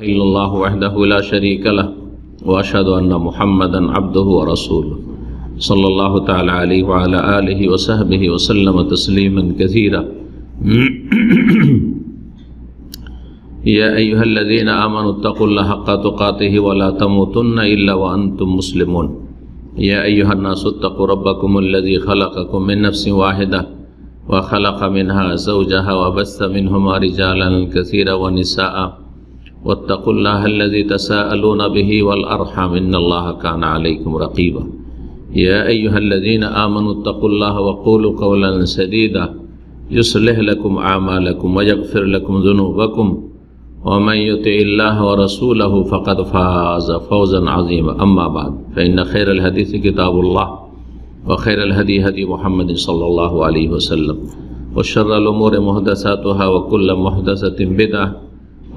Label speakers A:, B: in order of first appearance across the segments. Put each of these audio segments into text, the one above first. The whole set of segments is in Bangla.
A: ইল্লাল্লাহু ওয়াহদাহু লা শারীকা লাহু ওয়া আশহাদু আন্না মুহাম্মাদান আবদুহু ওয়া রাসূলুহু সাল্লাল্লাহু তাআলা আলাইহি ওয়া আলা আলিহি ওয়া সাহবিহি ওয়া সাল্লামা তাসলিমান কাসীরা। ইয়া আইয়ুহাল্লাযীনা আমানু তাকুল্লাহা হাক্কা তুকাতিহি ওয়া লা তামুতুন্না ইল্লা ওয়া আনতুম মুসলিমুন। ইয়া আইয়ুহান নাসু তাকু রাব্বাকুমুল্লাযী খালাকাকুম মিন নাফসিন ওয়াহিদাহ ওয়া খালাকা মিনহা যাওজাহা ওয়া বাসসা মিনহুমা রিজালান কাসীরা ওয়া নিসাআ واتقوا الله الذي تساءلون به والأرحام إن الله كان عليكم رقيبا يا أيها الذين آمنوا اتقوا الله وقولوا قولا سديدا يصلح لكم أعمالكم ويغفر لكم ذنوبكم ومن يطع الله ورسوله فقد فاز فوزا عظيما أما بعد فإن خير الحديث كتاب الله وخير الهدي هدي محمد صلى الله عليه وسلم وشر الأمور محدثاتها وكل محدثة بدعة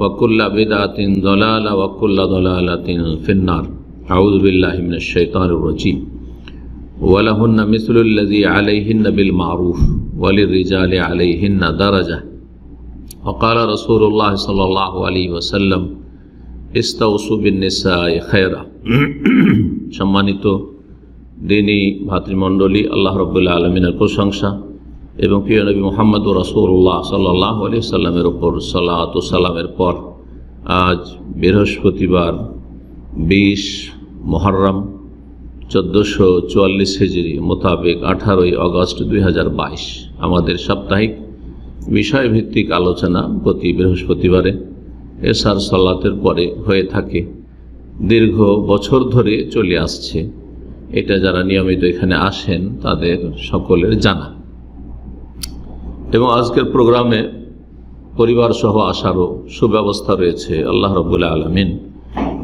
A: وكل بدعة ضلالة وكل ضلالة في النار أعوذ بالله من الشيطان الرجيم ولهن مثل الذي عليهن بالمعروف وللرجال عليهن درجة وقال رسول الله صلى الله عليه وسلم استوصوا بالنساء خيرا। সম্মানিত দিনী ভাতৃমণ্ডলী, আল্লাহ রাব্বুল আলামিনের প্রশংসা এবং প্রিয় নবী মুহাম্মদ রাসূলুল্লাহ সাল্লাল্লাহু আলাইহি সাল্লামের উপর সালাত ও সালামের পর আজ বৃহস্পতিবার 20 মুহররম 1444 হিজরি মোতাবেক 18 আগস্ট 2022 আমাদের সাপ্তাহিক বিষয়ভিত্তিক আলোচনা প্রতি বৃহস্পতিবারে এশার সালাতের পরে হয়ে থাকে। দীর্ঘ বছর ধরে চলে আসছে, এটা যারা নিয়মিত এখানে আসেন তাদের সকলের জানা। এবং আজকের প্রোগ্রামে পরিবার সহ আসারও সুব্যবস্থা রয়েছে। আল্লাহ রাব্বুল আলামিন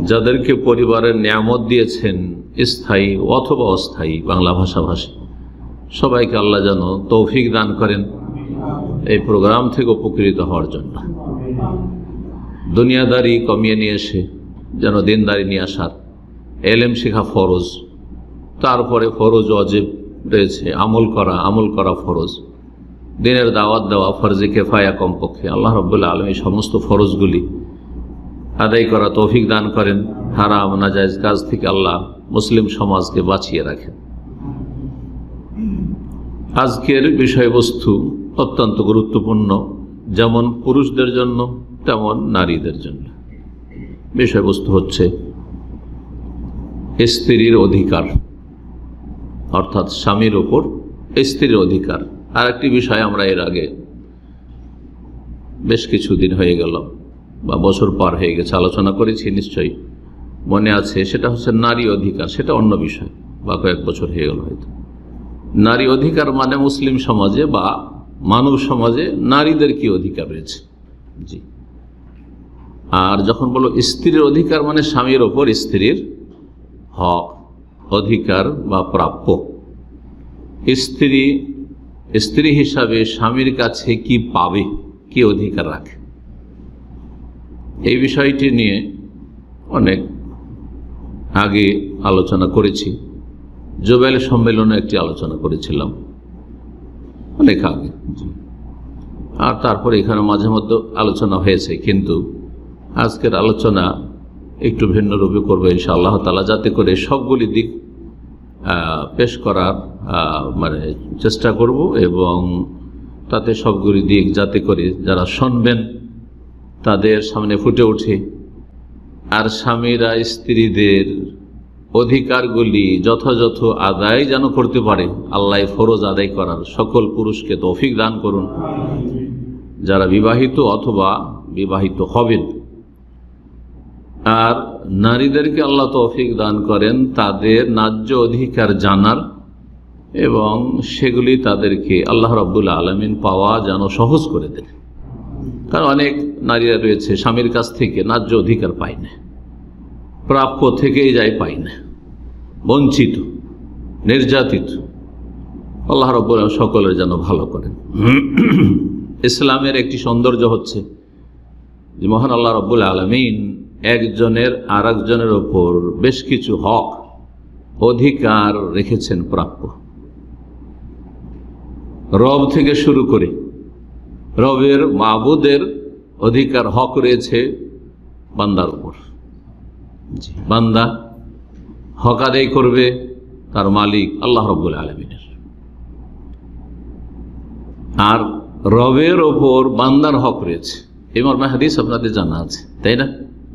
A: যাদেরকে পরিবারের নিয়ামত দিয়েছেন, স্থায়ী অথবা অস্থায়ী বাংলা ভাষাভাষী, সবাইকে আল্লাহ যেন তৌফিক দান করেন এই প্রোগ্রাম থেকে উপকৃত হওয়ার জন্য। দুনিয়াদারি কমিয়ে নিয়ে এসে যেন দিনদারি নিয়ে আসার, এলেম শেখা ফরজ, তারপরে ফরজ ওয়াজিব রয়েছে, আমল করা ফরজ, দিনের দাওয়াত দেওয়া ফরজে কেফায়া কমপক্ষে। আল্লাহ রাব্বুল আলামিন এই সমস্ত ফরজগুলি আদায় করা তৌফিক দান করেন, হারাম নাজায়েজ কাজ থেকে আল্লাহ মুসলিম সমাজকে বাঁচিয়ে রাখেন। আজকের বিষয়বস্তু অত্যন্ত গুরুত্বপূর্ণ, যেমন পুরুষদের জন্য তেমন নারীদের জন্য। বিষয়বস্তু হচ্ছে স্ত্রীর অধিকার, অর্থাৎ স্বামীর ওপর স্ত্রীর অধিকার। আর একটি বিষয় আমরা এর আগে বেশ কিছুদিন হয়ে গেল বা বছর পার হয়ে গেছে আলোচনা করেছি, নিশ্চয়ই মনে আছে, সেটা হচ্ছে নারী অধিকার। সেটা অন্য বিষয়, বা কয়েক বছর হয়ে গেল হয়তো। নারী অধিকার মানে মুসলিম সমাজে বা মানব সমাজে নারীদের কি অধিকার রয়েছে, জি। আর যখন বলো স্ত্রীর অধিকার মানে স্বামীর ওপর স্ত্রীর হক, অধিকার বা প্রাপ্য। স্ত্রী হিসাবে স্বামীর কাছে কি পাবে, কি অধিকার রাখে, এই বিষয়টি নিয়ে অনেক আগে আলোচনা করেছি। জোবেল সম্মেলনে একটি আলোচনা করেছিলাম অনেক আগে, আর তারপরে এখানে মাঝে মধ্যে আলোচনা হয়েছে, কিন্তু আজকের আলোচনা একটু ভিন্ন রূপে করবো ইনশাআল্লাহ তাআলা, যাতে করে সবগুলি দিক পেশ করার মানে চেষ্টা করব, এবং তাতে সবগুলি দিক যাতে করে যারা শুনবেন তাদের সামনে ফুটে ওঠে। আর স্বামীরা স্ত্রীদের অধিকারগুলি যথাযথ আদায় যেন করতে পারে, আল্লাহ ফরজ আদায় করার সকল পুরুষকে তৌফিক দান করুন, যারা বিবাহিত অথবা বিবাহিত হবেন। আর নারীদেরকে আল্লাহ তৌফিক দান করেন তাদের ন্যায্য অধিকার জানার, এবং সেগুলি তাদেরকে আল্লাহ রাব্বুল আলামিন পাওয়া যেন সহজ করে দেন। কারণ অনেক নারীরা রয়েছে স্বামীর কাছ থেকে ন্যায্য অধিকার পায় না, প্রাপ্য থেকেই যায় পায় না, বঞ্চিত, নির্যাতিত। আল্লাহ রাব্বুল আলামিন সকলের যেন ভালো করেন। ইসলামের একটি সৌন্দর্য হচ্ছে যে মহান আল্লাহ রাব্বুল আলামিন একজনের আর একজনের ওপর বেশ কিছু হক, অধিকার রেখেছেন প্রাপ্য। রব থেকে শুরু করে রবের মাবুদের অধিকার হক রয়েছে বান্দার উপর। বান্দা হক আদায় করবে তার মালিক আল্লাহ রাব্বুল আলামিনের, আর রবের ওপর বান্দার হক রয়েছে। এই মর্মে হাদিস আপনাদের জানা আছে, তাই না?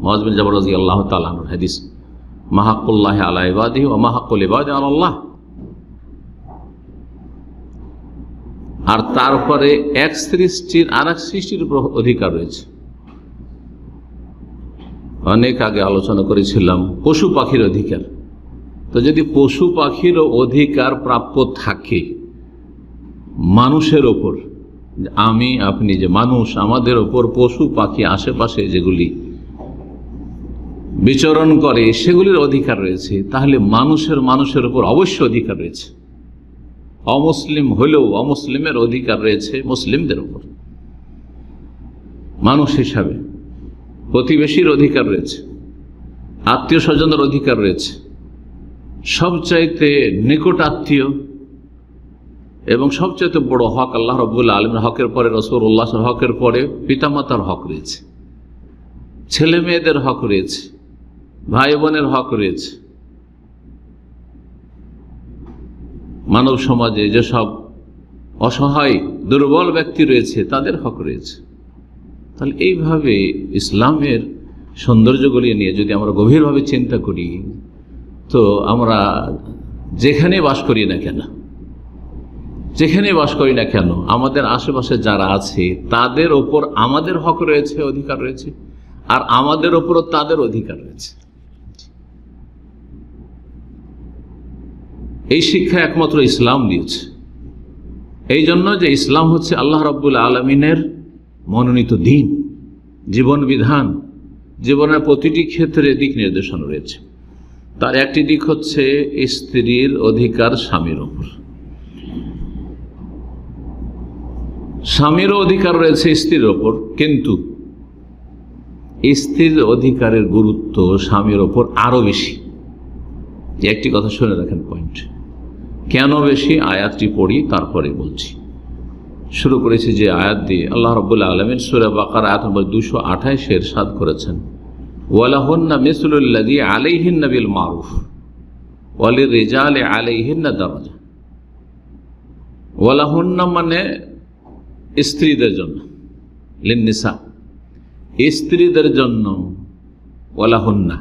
A: মুআয বিন জাবাল রাদিয়াল্লাহু তাআলা আনহুর হাদিস, মা হাক্কুল্লাহি আলা ইবাদিহি ওয়া মা হাক্কুল ইবাদি আলা আল্লাহ। আর তারপরে এক সৃষ্টির আর এক সৃষ্টির উপর অধিকার রয়েছে। অনেক আগে আলোচনা করেছিলাম পশু পাখির অধিকার। তো যদি পশু পাখির অধিকার প্রাপ্য থাকে মানুষের ওপর, আমি আপনি যে মানুষ, আমাদের ওপর পশু পাখি আশেপাশে যেগুলি বিচরণ করে সেগুলির অধিকার রয়েছে, তাহলে মানুষের ওপর অবশ্য অধিকার রয়েছে। অমুসলিম হলেও অমুসলিমের অধিকার রয়েছে মুসলিমদের উপর। মানুষ হিসাবে প্রতিবেশীর অধিকার রয়েছে, আত্মীয় স্বজনের অধিকার রয়েছে, সবচাইতে নিকট আত্মীয় এবং সবচাইতে বড় হক আল্লাহ রাব্বুল আলামিনের হকের পরে রাসূলুল্লাহ হকের পরে পিতামাতার হক রয়েছে, ছেলে মেয়েদের হক রয়েছে, ভাই বোনের হক রয়েছে। মানব সমাজে যেসব অসহায় দুর্বল ব্যক্তি রয়েছে তাদের হক রয়েছে। তাহলে এইভাবে ইসলামের সৌন্দর্যগুলি নিয়ে যদি আমরা গভীরভাবে চিন্তা করি, তো আমরা যেখানে বাস করি না কেন আমাদের আশেপাশে যারা আছে তাদের ওপর আমাদের হক রয়েছে, অধিকার রয়েছে, আর আমাদের ওপরও তাদের অধিকার রয়েছে। এই শিক্ষা একমাত্র ইসলাম দিয়েছে। এই জন্য যে ইসলাম হচ্ছে আল্লাহ রাব্বুল আলামিনের মনোনীত দ্বীন, জীবন বিধান, জীবনের প্রতিটি ক্ষেত্রে দিক নির্দেশনা রয়েছে। তার একটি দিক হচ্ছে স্ত্রীর অধিকার স্বামীর ওপর। স্বামীরও অধিকার রয়েছে স্ত্রীর ওপর, কিন্তু স্ত্রীর অধিকারের গুরুত্ব স্বামীর ওপর আরো বেশি। একটি কথা শুনে রাখেন পয়েন্ট, কেন বেশি আয়াতটি পড়ি তারপরে বলছি। শুরু করেছি যে আয়াত দিয়ে। আল্লাহ রাব্বুল আলামিন সূরা বাকারা আয়াত নম্বর 228 ইরশাদ করেছেন, ওয়ালাহুন্না মিসলুল্লাযী আলাইহিন্না বিল মারুফ ওয়ালিররিজালি আলাইহিন্না দারাজা। ওয়ালাহুন্না মানে স্ত্রীদের জন্য, লিন্নিসা স্ত্রীদের জন্য, ওয়ালাহুন্না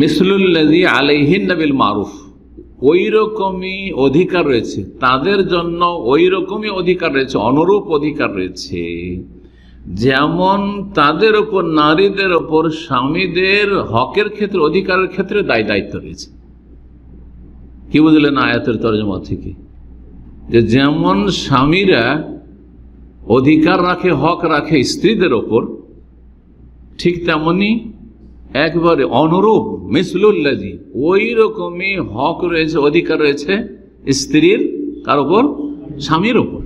A: মিসলুল্লাযী আলাইহিন্না বিল মারুফ, ওই রকমই অধিকার রয়েছে তাদের জন্য, ওই রকমই অধিকার রয়েছে, অনুরূপ অধিকার রয়েছে যেমন তাদের উপর, নারীদের উপর স্বামীদের হকের ক্ষেত্রে, অধিকারের ক্ষেত্রে দায় দায়িত্ব রয়েছে। কি বুঝলেন আয়াতের তরজমা থেকে? যে যেমন স্বামীরা অধিকার রাখে, হক রাখে স্ত্রীদের ওপর, ঠিক তেমনি একবারে অনুরূপ মিসলুল্লাযী, ওই রকমই হক রয়েছে, অধিকার রয়েছে স্ত্রীর কার ওপর? স্বামীর ওপর।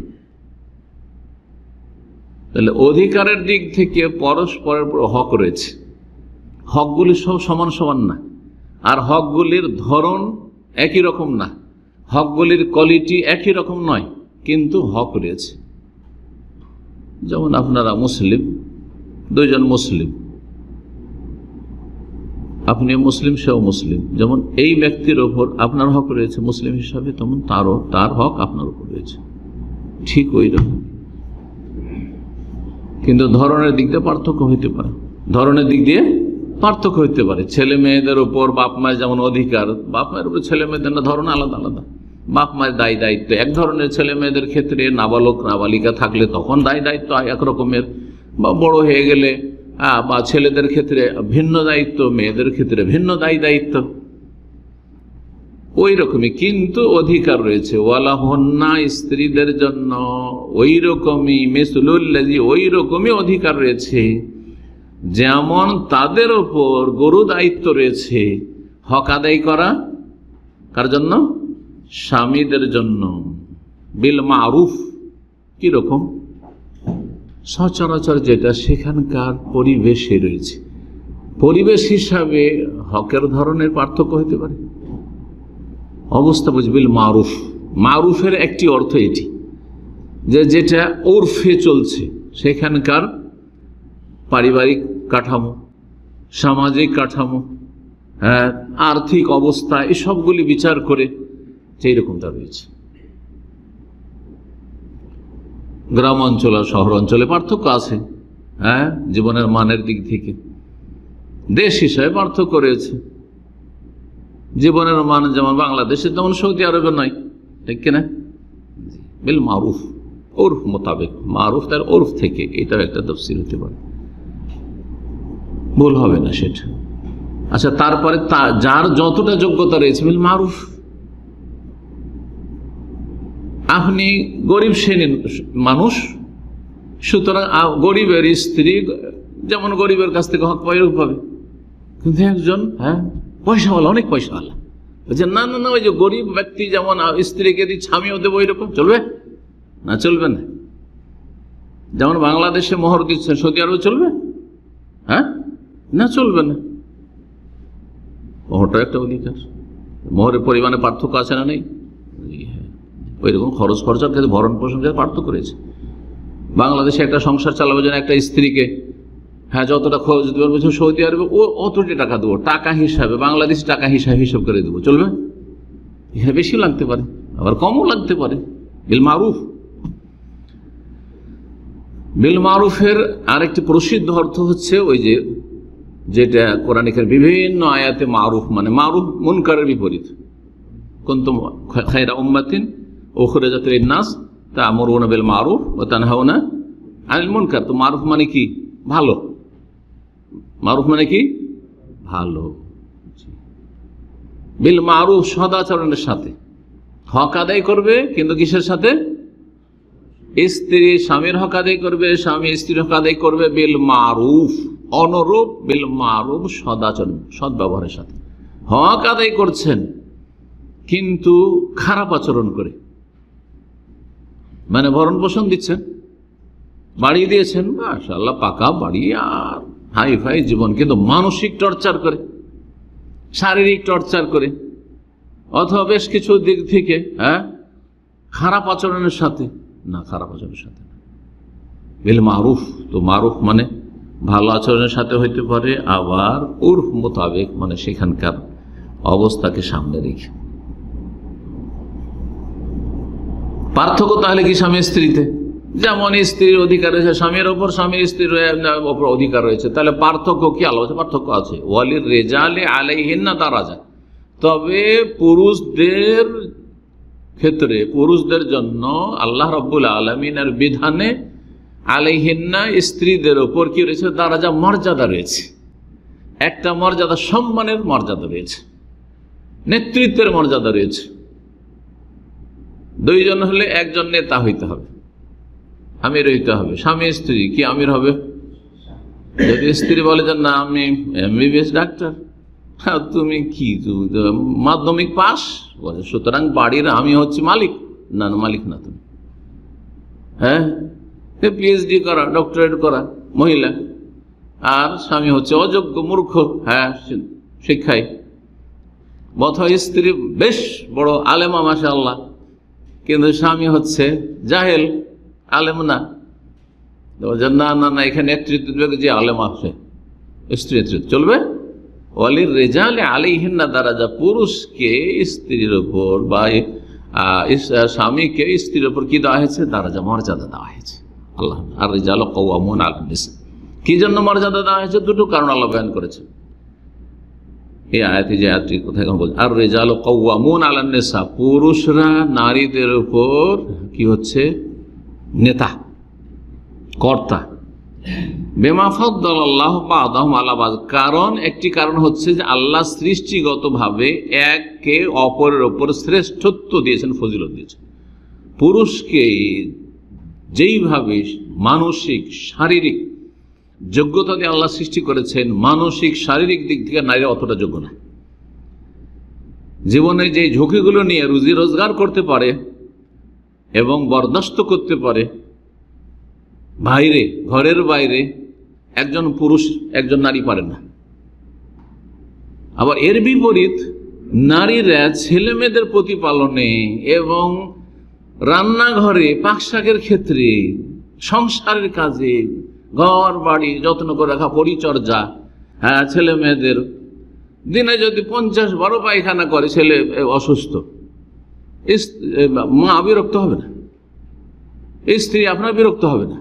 A: তাহলে অধিকারের দিক থেকে পরস্পরের হক রয়েছে। হকগুলি সব সমান সমান না, আর হকগুলির ধরন একই রকম না, হকগুলির কোয়ালিটি একই রকম নয়, কিন্তু হক রয়েছে। যেমন আপনারা মুসলিম, দুইজন মুসলিম, আপনি মুসলিম, সেও মুসলিম, যেমন এই ব্যক্তির ওপর আপনার হক রয়েছে মুসলিম হিসাবে, তেমন তার হক আপনার উপর রয়েছে, ঠিক ওই রকম। কিন্তু ধরনের দিক দিয়ে পার্থক্য হইতে পারে, ছেলে মেয়েদের উপর বাপ মায়ের যেমন অধিকার, বাপ মায়ের উপর ছেলে মেয়েদের ধরন আলাদা আলাদা। বাপ মায়ের দায় দায়িত্ব এক ধরনের, ছেলে মেয়েদের ক্ষেত্রে নাবালক নাবালিকা থাকলে তখন দায় দায়িত্ব এক রকমের, বা বড় হয়ে গেলে বা ছেলেদের ক্ষেত্রে ভিন্ন দায়িত্ব, মেয়েদের ক্ষেত্রে ভিন্ন দায় দায়িত্ব, ওই রকমই কিন্তু অধিকার রয়েছে। ওয়ালাহুন্না স্ত্রীদের জন্য ওই রকমই, মিসলুল্লাযী ওই রকমই অধিকার রয়েছে যেমন তাদের ওপর গুরু দায়িত্ব রয়েছে হক আদায় করা। কার জন্য? স্বামীদের জন্য। বিল মারুফ, কি রকম? সচরাচর যেটা সেখানকার পরিবেশে রয়েছে, পরিবেশ হিসাবে হকের ধরনের পার্থক্য হতে পারে। অবস্থা বুঝবিল মারুফ, মারুফের একটি অর্থ এটি যে যেটা ওরফে চলছে, সেখানকার পারিবারিক কাঠামো, সামাজিক কাঠামো, হ্যাঁ, আর্থিক অবস্থা, এসবগুলি বিচার করে সেই রকমটা রয়েছে। গ্রাম অঞ্চল আর শহর অঞ্চলে পার্থক্য আছে, হ্যাঁ, জীবনের মানের দিক থেকে দেশ হিসাবে পার্থক্য রয়েছে। জীবনের মান যেমন বাংলাদেশে তেমন সৌদি আরবে নয়, ঠিক কিনা? বিল মারুফ, ওরফ মোতাবেক, মারুফ তার ওরফ থেকে, এটাও একটা তফসির হতে পারে, ভুল হবে না সেটা। আচ্ছা, তারপরে যার যতটা যোগ্যতা রয়েছে বিল মারুফ। আপনি গরিব শ্রেণীর মানুষ, সুতরাং গরিবের স্ত্রী যেমন গরিবের কাছ থেকে হক পাই পাবে, কিন্তু একজন হ্যাঁ পয়সাওয়ালা, অনেক পয়সাওয়ালা, বলছে না না না, ওই যে গরিব ব্যক্তি যেমন স্ত্রীকে দিচ্ছে আমিও দেবো, এরকম চলবে না? চলবে না। যেমন বাংলাদেশে মোহর দিচ্ছে, সৌদি আরবে চলবে? হ্যাঁ, না, চলবে না। মোহরটা একটা অধিকার, মোহরের পরিমাণে পার্থক্য আছে না নেই? ওই রকম খরচ খরচার ক্ষেত্রে ভরণ পোষণ পার্থক্য রয়েছে। বাংলাদেশে একটা সংসার চালাবে যেন একটা স্ত্রীকে হ্যাঁ যতটা খরচ দেবে, বলছে সৌদি আরবে ও অতটি টাকা দেবো, টাকা হিসাবে, বাংলাদেশি টাকা হিসাবে হিসাব করে দেবো, চলবে? হ্যাঁ, বেশি লাগতে পারে, আবার কমও লাগতে পারে। বিল মারুফ, বিল মারুফের আরেকটি প্রসিদ্ধ অর্থ হচ্ছে ওই যে যেটা কোরআনের বিভিন্ন আয়াতে মারুফ মানে মারুফ মুনকারের বিপরীত। কুনতুম খায়রা উম্মাতিন উখরিজাত লিন-নাস তা'মুরুনা বিল মারুফ ওয়া তানহাউনা আনিল মুনকার। তো মারুফ মানে কি? ভালো। মারুফ মানে কি? ভালো। বিল মারুফ সদাচরণের সাথে, হক আদায় করবে, কিন্তু কিসের সাথে? স্ত্রী স্বামীর হক আদায় করবে, স্বামী স্ত্রীর হক আদায় করবে বিল মারুফ, অনুরূপ বিল মারুফ, সদাচরণ, সৎ ব্যবহারের সাথে। হক আদায় করছেন কিন্তু খারাপ আচরণ করে, মানে ভরণ পোষণ দিচ্ছেন, বাড়ি দিয়েছেন, মাশাআল্লাহ পাকা বাড়ি আর হাই ফাই জীবন, কিন্তু মানসিক টর্চার করে, শারীরিক টর্চার করে, অথবা বেশ কিছু দিক থেকে হ্যাঁ খারাপ আচরণের সাথে না, খারাপ আচরণের সাথে বিল মারুফ। তো মারুফ মানে ভালো আচরণের সাথে হইতে পারে, আবার উরফ মোতাবেক মানে সেখানকার অবস্থাকে সামনে রেখে। পার্থক্য তাহলে কি স্বামী স্ত্রীতে? যেমন স্ত্রীর অধিকার রয়েছে স্বামীর ওপর, স্বামীর স্ত্রীর ওপর অধিকার রয়েছে, তাহলে পার্থক্য কি? আলাদা পার্থক্য আছে। ওয়ালির রেজালে আলাইহিন্না দারাজা, তবে পুরুষদের ক্ষেত্রে, পুরুষদের জন্য আল্লাহ রাব্বুল আলামিনের বিধানে আলাইহিন্না স্ত্রীদের ওপর কি রয়েছে? দারাজা, মর্যাদা রয়েছে। একটা মর্যাদা, সম্মানের মর্যাদা রয়েছে, নেতৃত্বের মর্যাদা রয়েছে। দুইজন হলে একজন নেতা হইতে হবে, আমির হইতে হবে। স্বামী স্ত্রী কি আমির হবে? যদি স্ত্রী বলে যে না আমি এমবিবিএস ডাক্তার, তুমি কি মাধ্যমিক পাস, সুতরাং বাড়ির আমি হচ্ছি মালিক, না না মালিক না তুমি। হ্যাঁ, পিএইচডি করা, ডক্টরেট করা মহিলা, আর স্বামী হচ্ছে অযোগ্য মূর্খ, হ্যাঁ শিক্ষায়, অথবা স্ত্রী বেশ বড় আলেমা মাশাআল্লাহ, কিন্তু স্বামী হচ্ছে জাহেল, আলেম না। না না না, এখানে নেতৃত্ব দেবে যে আলেম আছে, স্ত্রী নেতৃত্ব চলবে। ওয়ালির রেজালে আলাইহিন্না দারাজা, পুরুষকে স্ত্রীর উপর বা স্বামীকে স্ত্রীর উপর কি দেওয়া হয়েছে? দারাজা, মর্যাদা দেওয়া হয়েছে। আল্লাহ আর রিজাল কাওয়ামুন আলান নিসা, কি জন্য মর্যাদা দেওয়া হয়েছে? দুটো কারণ আল্লাহ বয়ান করেছে এই আয়াতে, যে আয়াতটি কোথায় বলছে আর রিজাল কাওয়ামুন আলান নিসা, পুরুষরা নারীদের উপর কি হচ্ছে? নেতা, কর্তা। বিমা ফাদ্দালাল্লাহু বা'দাহুম আলা বা'দ, কারণ একটি কারণ হচ্ছে যে আল্লাহ সৃষ্টিগতভাবে একে অপরের উপর শ্রেষ্ঠত্ব দিয়েছেন, ফজিলত দিয়েছেন। পুরুষকে যেইভাবে মানসিক শারীরিক যোগ্যতা দিয়ে আল্লাহ সৃষ্টি করেছেন, মানসিক শারীরিক দিক থেকে নারী অতটা যোগ্য না। জীবনে যে ঝুঁকিগুলো নিয়ে রুজি রোজগার করতে পারে এবং বরদাস্ত করতে পারে বাইরে, ঘরের বাইরে, একজন পুরুষ একজন নারী পারে না। আবার এর বিপরীত নারীরা ছেলে মেয়েদের প্রতিপালনে এবং রান্নাঘরে, পাকশাকের ক্ষেত্রে, সংসারের কাজে ঘর বাড়ি যত্ন করে রাখা, পরিচর্যা, হ্যাঁ, ছেলে মেয়েদের, দিনে যদি 50 বারো পায়খানা করে, ছেলে অসুস্থ, মা বিরক্ত হবে না, স্ত্রী আপনার বিরক্ত হবে না।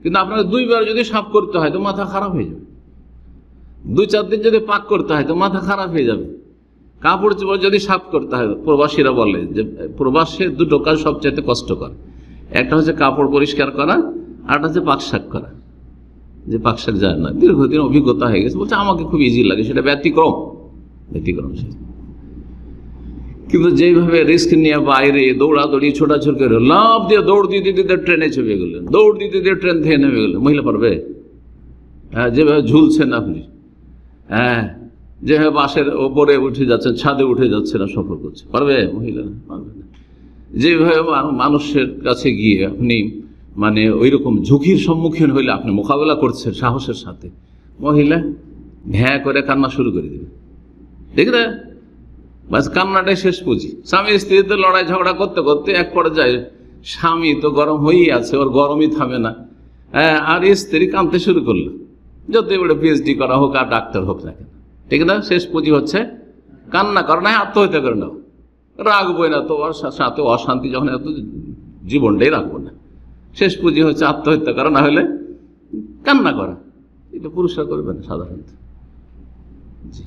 A: কিন্তু আপনার 2 বার যদি সাফ করতে হয় তো মাথা খারাপ হয়ে যাবে, 2-4 দিন যদি পাক করতে হয় তো মাথা খারাপ হয়ে যাবে। কাপড় চোপড় যদি সাফ করতে হয়, প্রবাসীরা বলে যে প্রবাসে 2টো কাজ সবচেয়ে কষ্টকর, একটা হচ্ছে কাপড় পরিষ্কার করা, আর একটা হচ্ছে পাকশাক করা। যে পাকশাক যায় না, দীর্ঘদিন অভিজ্ঞতা হয়ে গেছে, বলছে আমাকে খুব ইজি লাগে, সেটা ব্যতিক্রম কিন্তু যেইভাবে রিস্ক নিয়ে বাইরে দৌড়াদৌড়ি ছোটাছুটি করে লাভ দিয়ে দৌড় দিতে দিতে ট্রেনে চেপে গেলেন, দৌড় দিতে দিতে ট্রেন থেকে নেমে গেলেন, মহিলা পারবে? হ্যাঁ, যেভাবে ঝুলছেন আপনি, হ্যাঁ, যেভাবে বাসের ওপরে উঠে যাচ্ছেন, ছাদে উঠে যাচ্ছে না, সফর করছে, পারবে? মহিলা পারবে না। যেভাবে মানুষের কাছে গিয়ে আপনি মানে ওই রকম ঝুঁকির সম্মুখীন হইলে আপনি মোকাবেলা করছেন সাহসের সাথে, মহিলা ভ্যাঁ করে কান্না শুরু করে দেবে, ঠিক না? বাস কান্নাটাই শেষ পুঁজি। স্বামী স্ত্রীতে লড়াই ঝগড়া করতে করতে এক পর্যায়ে স্বামী তো গরম হয়েই আছে, ওর গরমই থামে না, আর স্ত্রী কাঁদতে শুরু করলো, যত বড় পিএইচডি করা হোক আর ডাক্তার হোক না কেন, ঠিক না? শেষ পুঁজি হচ্ছে কান্না করা, না আত্মহত্যা করে নাও, রাখবোই না তো ওর সাথে অশান্তি, যখন এত জীবনটাই রাখবো না, শেষ পুঁজি হচ্ছে আত্মহত্যা করা, না হলে কান্না করা। এটা পুরুষরা করবে না সাধারণত। জি,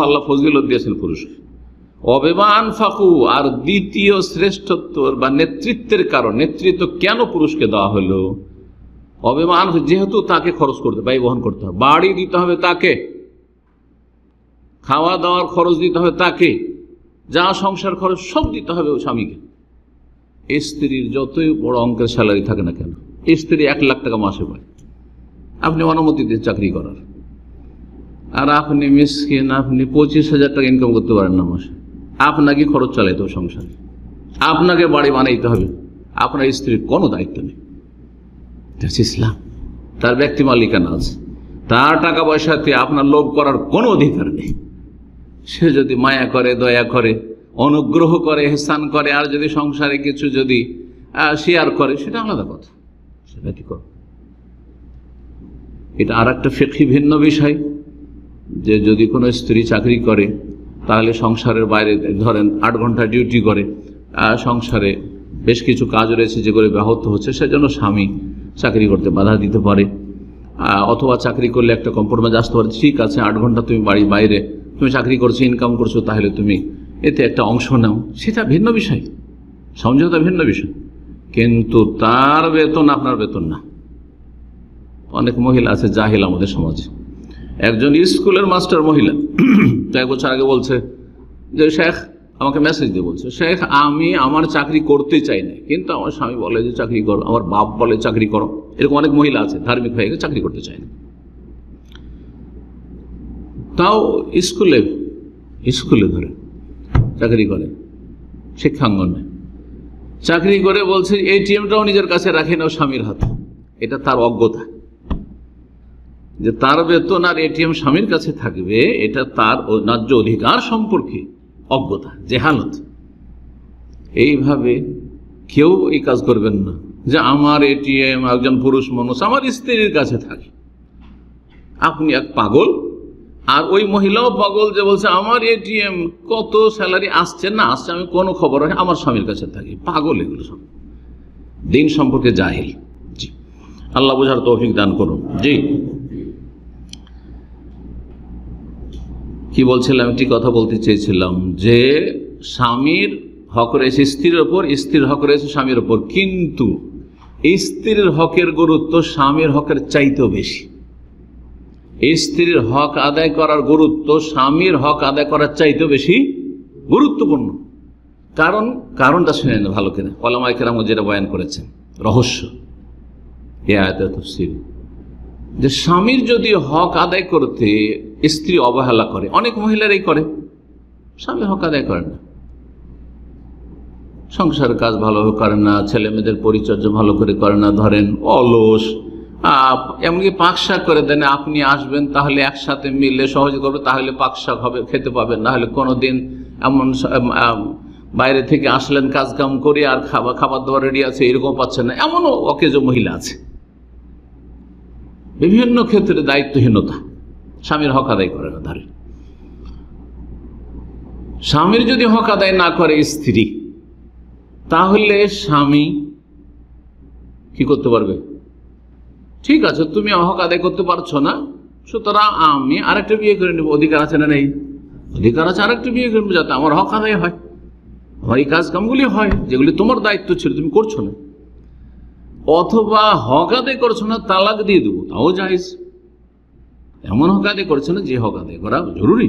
A: আল্লাহ ফজিলত দিয়েছেন পুরুষকে, অবিমা আনফাকু, আর দ্বিতীয় শ্রেষ্ঠত্ব বা নেতৃত্বের কারণ, নেতৃত্ব কেন পুরুষকে দেওয়া হলো? অবিমা, যেহেতু তাকে খরচ করতে, ব্যয় বহন করতে হবে, বাড়ি দিতে হবে তাকে, খাওয়া দাওয়ার খরচ দিতে হবে তাকে, যা সংসার খরচ সব দিতে হবে স্বামীকে। স্ত্রীর যতই বড় অঙ্কের স্যালারি থাকে না কেন, স্ত্রী 1 লাখ টাকা মাসে পায়, আপনি অনুমতি দিয়ে চাকরি করার, আর আপনি মিসকিন, আপনি 25,000 টাকা ইনকাম করতে পারেন না মাসে, আপনাকে খরচ চালাইতে হবে সংসারে, আপনাকে বাড়ি বানাইতে হবে, আপনার স্ত্রীর কোনো দায়িত্ব নেই। ইসলাম, তার ব্যক্তি মালিকানা আছে, তার টাকা পয়সাতে আপনার লোভ করার কোনো অধিকার নেই। সে যদি মায়া করে, দয়া করে, অনুগ্রহ করে, ইহসান করে, আর যদি সংসারে কিছু যদি শেয়ার করে, সেটা আলাদা কথা, সেটা কি করো। এটা আর একটা ফিকহি ভিন্ন বিষয়, যে যদি কোনো স্ত্রী চাকরি করে তাহলে সংসারের বাইরে ধরেন 8 ঘন্টা ডিউটি করে, সংসারে বেশ কিছু কাজ রয়েছে যেগুলো ব্যাহত হচ্ছে, সেজন্য স্বামী চাকরি করতে বাধা দিতে পারে, অথবা চাকরি করলে একটা কম্প্রোমাইজ আসতে পারে, ঠিক আছে 8 ঘন্টা তুমি বাড়ির বাইরে তুমি চাকরি করছো, ইনকাম করছো, তাহলে তুমি এতে একটা অংশ নাও, সেটা ভিন্ন বিষয়, সমঝোতা ভিন্ন বিষয়, কিন্তু তার বেতন আপনার বেতন না। অনেক মহিলা আছে জাহিল আমাদের সমাজে, একজন স্কুলের মাস্টার মহিলা 1 বছর আগে বলছে যে শেখ, আমাকে মেসেজ দিয়ে বলছে, শেখ আমি আমার চাকরি করতে চাই না, কিন্তু আমার স্বামী বলে যে চাকরি করো, আমার বাপ বলে চাকরি করো। এরকম অনেক মহিলা আছে ধার্মিক হয়ে গেছে, চাকরি করতে চায় না, তাও স্কুলে ধরে চাকরি করে, শিক্ষাঙ্গনে চাকরি করে, বলছে এটিএমটাও নিজের কাছে রাখে না স্বামীর হাতে। এটা তার অজ্ঞতা, যে তার বেতন আর এটিএম স্বামীর কাছে থাকবে, এটা তার ন্যায্য অধিকার সম্পর্কে অজ্ঞতা, জেহালত। এইভাবে কেউ এই কাজ করবেন না যে আমার এটিএম, একজন পুরুষ মানুষ আমার স্ত্রীর কাছে থাকে। আপনি এক পাগল, আর ওই মহিলাও পাগল যে বলছে আমার এটিএম কত স্যালারি আসছে না আসছে আমি কোনো খবর হয় আমার স্বামীর কাছে থাকি। পাগল এগুলো সব, দিন সম্পর্কে জাহিল। জি, আল্লাহ বোঝার তৌফিক দান করুন। জি, কি বলছিলাম, একটি কথা বলতে চেয়েছিলাম যে স্বামীর হক রয়েছে স্ত্রীর ওপর, স্ত্রীর হক রয়েছে স্বামীর ওপর, কিন্তু স্ত্রীর হকের গুরুত্ব স্বামীর হকের চাইতেও বেশি। স্ত্রীর হক আদায় করার গুরুত্ব স্বামীর হক আদায় করার চাইতেও বেশি গুরুত্বপূর্ণ। কারণটা শুনে নেন ভালো করে, ওলামায়ে কেরাম যেটা বয়ান করেছেন, রহস্য এই আয়াতের তাফসীর, যে স্বামীর যদি হক আদায় করতে স্ত্রী অবহেলা করে, অনেক মহিলারাই করে, স্বামী হক আদায় করেন না, সংসারের কাজ ভালোভাবে করেন না, ছেলে মেয়েদের পরিচর্যা ভালো করে করে না, ধরেন অলস, এমনকি পাক শাক করে দেন, আপনি আসবেন তাহলে একসাথে মিলে সহজে করবে, তাহলে পাক শাক হবে, খেতে পাবেন, না হলে কোনোদিন এমন বাইরে থেকে আসলেন কাজ কাম করে আর খাবার দাবার রেডি আছে, এরকম পাচ্ছেন না, এমনও অকেজো মহিলা আছে। বিভিন্ন ক্ষেত্রে দায়িত্বহীনতা, স্বামীর হক আদায় করে না। ধরে স্বামীর যদি হক আদায় না করে স্ত্রী, তাহলে স্বামী কি করতে পারবে? ঠিক আছে, তুমি হক আদায় করতে পারছো না, সুতরাং আমি আরেকটা বিয়ে করে নেবো। অধিকার আছে না নেই? অধিকার আছে, আরেকটা বিয়ে করে নেবো, যাতে আমার হক আদায় হয়, আমার এই কাজ কামগুলি হয় যেগুলি তোমার দায়িত্ব ছিল, তুমি করছো না। অথবা হক আদায় করছো না, তালাক দিয়ে দেবো, তাও জায়েজ। এমন হক আদায় করছে না যে হক আদায় করা জরুরি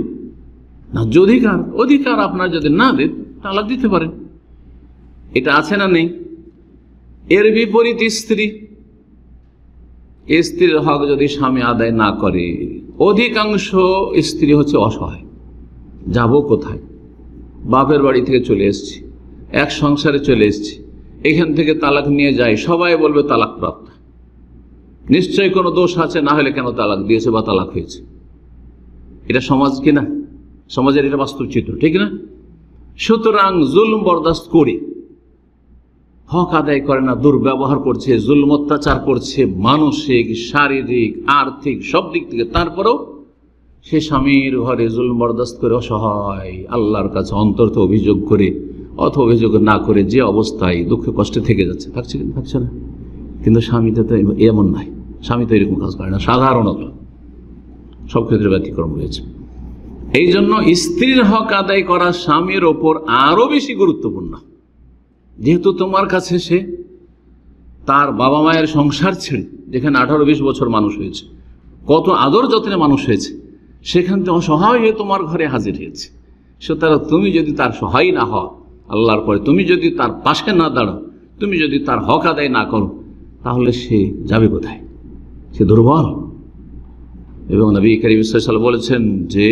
A: না, যে অধিকার আপনার যদি না দেন, তালাক দিতে পারেন। এটা আছে না নেই? এর বিপরীত স্ত্রীর হক যদি স্বামী আদায় না করে, অধিকাংশ স্ত্রী হচ্ছে অসহায়। যাব কোথায়? বাপের বাড়ি থেকে চলে এসেছি, এক সংসারে চলে এসেছি, এখান থেকে তালাক নিয়ে যাই, সবাই বলবে তালাক প্রাপ্ত, নিশ্চয়ই কোনো দোষ আছে, না হলে কেন তালাক দিয়েছে বা তালাক হয়েছে। এটা সমাজ কিনা? সমাজের এটা বাস্তব চিত্র, ঠিক না? সুতরাং জুলুম বরদাস্ত করে, হক আদায় করে না, দুর্ব্যবহার করছে, জুলুম অত্যাচার করছে, মানসিক, শারীরিক, আর্থিক সব দিক থেকে, তারপরেও সে স্বামীর ঘরে জুলুম বরদাস্ত করে অসহায়, আল্লাহর কাছে অন্তর্ত অভিযোগ করে অথবা অভিযোগ না করে যে অবস্থায় দুঃখে কষ্টে থেকে যাচ্ছে, থাকছে না। কিন্তু স্বামীতে তো এমন নাই, স্বামী তো এরকম কাজ করে না সাধারণত, সব ক্ষেত্রে ব্যতিক্রম রয়েছে। এই জন্য স্ত্রীর হক আদায় করা স্বামীর ওপর আরো বেশি গুরুত্বপূর্ণ। যেহেতু তোমার কাছে সে তার বাবা মায়ের সংসার ছেড়ে, যেখানে 18-20 বছর মানুষ হয়েছে, কত আদর যত্নে মানুষ হয়েছে, সেখান থেকে অসহায় হয়ে তোমার ঘরে হাজির হয়েছে। সুতরাং তুমি যদি তার সহায় না হও আল্লাহর পরে, তুমি যদি তার পাশে না দাঁড়াও, তুমি যদি তার হক আদায় না করো, তাহলে সে যাবে কোথায়? সে দুর্বল। এবং নবী করিম সাল্লাল্লাহু আলাইহি ওয়াসাল্লাম বলেছেন যে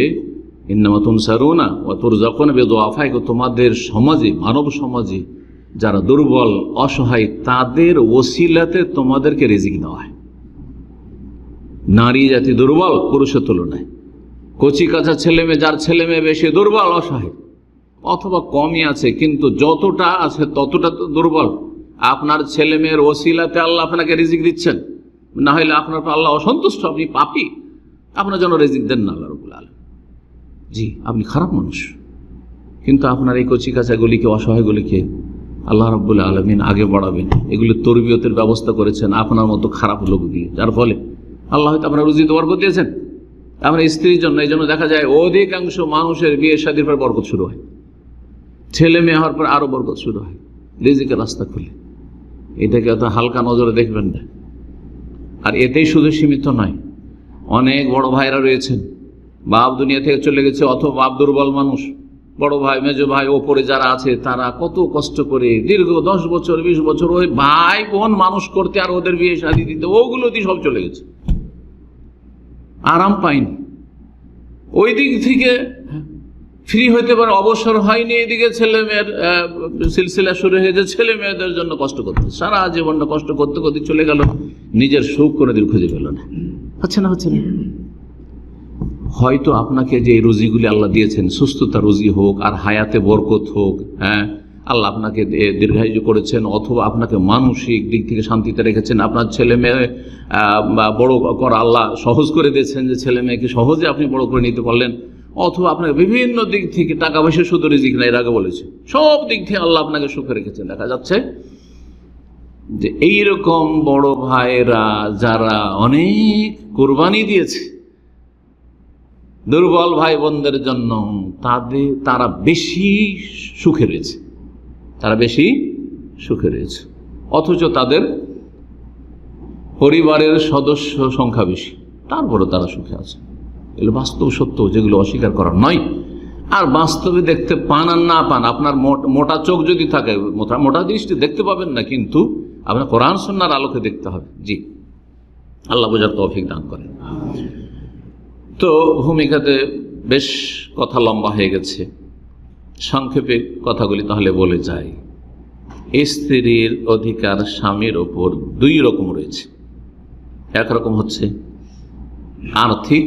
A: ইন্নামা তুনসারুনা ওয়া তুরযাকুনা বিদুআফাইকুম, তোমাদের সমাজে, মানব সমাজে যারা দুর্বল অসহায়, তাদের ওসিলাতে তোমাদেরকে রিজিক দেওয়া হয়। নারী জাতি দুর্বল পুরুষের তুলনায়, কচি কাঁচা ছেলে মেয়ে, যার ছেলে মেয়ে বেশি দুর্বল অসহায়, অথবা কমই আছে কিন্তু যতটা আছে ততটা তো দুর্বল। আপনার ছেলে মেয়ের ওসিলাতে আল্লাহ আপনাকে রিজিক দিচ্ছেন, না হলে আপনার আল্লাহ অসন্তুষ্ট, আপনি পাপী, আপনার জন্য রিজিক দেন না আল্লাহ রাব্বুল আলামিন। জি, আপনি খারাপ মানুষ, কিন্তু আপনার এই কচি কাঁচাগুলিকে, অসহায়গুলিকে আল্লাহ রাব্বুল আলামিন আগে বাড়াবেন, এগুলি তরবিয়তের ব্যবস্থা করেছেন আপনার মতো খারাপ লোক দিয়ে, যার ফলে আল্লাহ হয়তো আপনার রুজিতে বরকত দিয়েছেন আপনার স্ত্রীর জন্য। এই জন্য দেখা যায় অধিকাংশ মানুষের বিয়ে শাদীর পর বরকত শুরু হয়, ছেলে মেয়ে হওয়ার পর আরো বরকত শুরু হয়, রিজিকের রাস্তা খুলে। এটাকে এত হালকা নজরে দেখবেন না। আর এতেই শুধু সীমিত নয়, অনেক বড় ভাইরা রয়েছেন, বাপ দুনিয়া থেকে চলে গেছে, অথবা বাপ দুর্বল মানুষ, বড় ভাই, মেজো ভাই, ওপরে যারা আছে তারা কত কষ্ট করে দীর্ঘ 10 বছর 20 বছর ওই ভাই বোন মানুষ করতে আর ওদের বিয়ে শাদী দিতে, ওগুলো দিয়ে সব চলে গেছে, আরাম পায়নি। ওই দিক থেকে ফ্রি হইতে পারে, অবসর হয়নি, এদিকে ছেলে মেয়ের সিলসিলা শুরু হয়েছে, ছেলে মেয়েদের জন্য কষ্ট করতে, সারা জীবনটা কষ্ট করতে করতে চলে গেল, নিজের সুখ কোনোদিন খুঁজে পেল না। হচ্ছে না? হয়তো আপনাকে যে রুজিগুলি আল্লাহ দিয়েছেন, সুস্থতা রুজি হোক আর হায়াতে বরকত হোক, হ্যাঁ, আল্লাহ আপনাকে দীর্ঘায়ু করেছেন, অথবা আপনাকে মানসিক দিক থেকে শান্তিতে রেখেছেন, আপনার ছেলে মেয়ে বড় করা আল্লাহ সহজ করে দিয়েছেন, যে ছেলে মেয়েকে সহজে আপনি বড় করে নিতে পারলেন, অথবা আপনাকে বিভিন্ন দিক থেকে, টাকা পয়সা শুধু রিজিক না, এর আগে বলেছে, সব দিক থেকে আল্লাহ আপনাকে সুখে রেখেছেন। দেখা যাচ্ছে যে এইরকম বড় ভাইরা যারা অনেক কোরবানি দিয়েছে দুর্বল ভাই বোনদের জন্য, তারা বেশি সুখে রয়েছে, অথচ তাদের পরিবারের সদস্য সংখ্যা বেশি, তারপরে তারা সুখে আছে। এগুলো বাস্তব সত্য, যেগুলো অস্বীকার করার নয়। আর বাস্তবে দেখতে পান আর না পান, আপনার মোটা চোখ যদি থাকে, মোটা দৃষ্টি দেখতে পাবেন না, কিন্তু আপনার কোরআন সুন্নাহর আলোকে দেখতে হবে। জি, আল্লাহ বোঝার তৌফিক দান করেন। তো ভূমিকাতে বেশ কথা লম্বা হয়ে গেছে, সংক্ষেপে কথাগুলি তাহলে বলে যায়। স্ত্রীর অধিকার স্বামীর ওপর 2 রকম রয়েছে। একরকম হচ্ছে আর্থিক,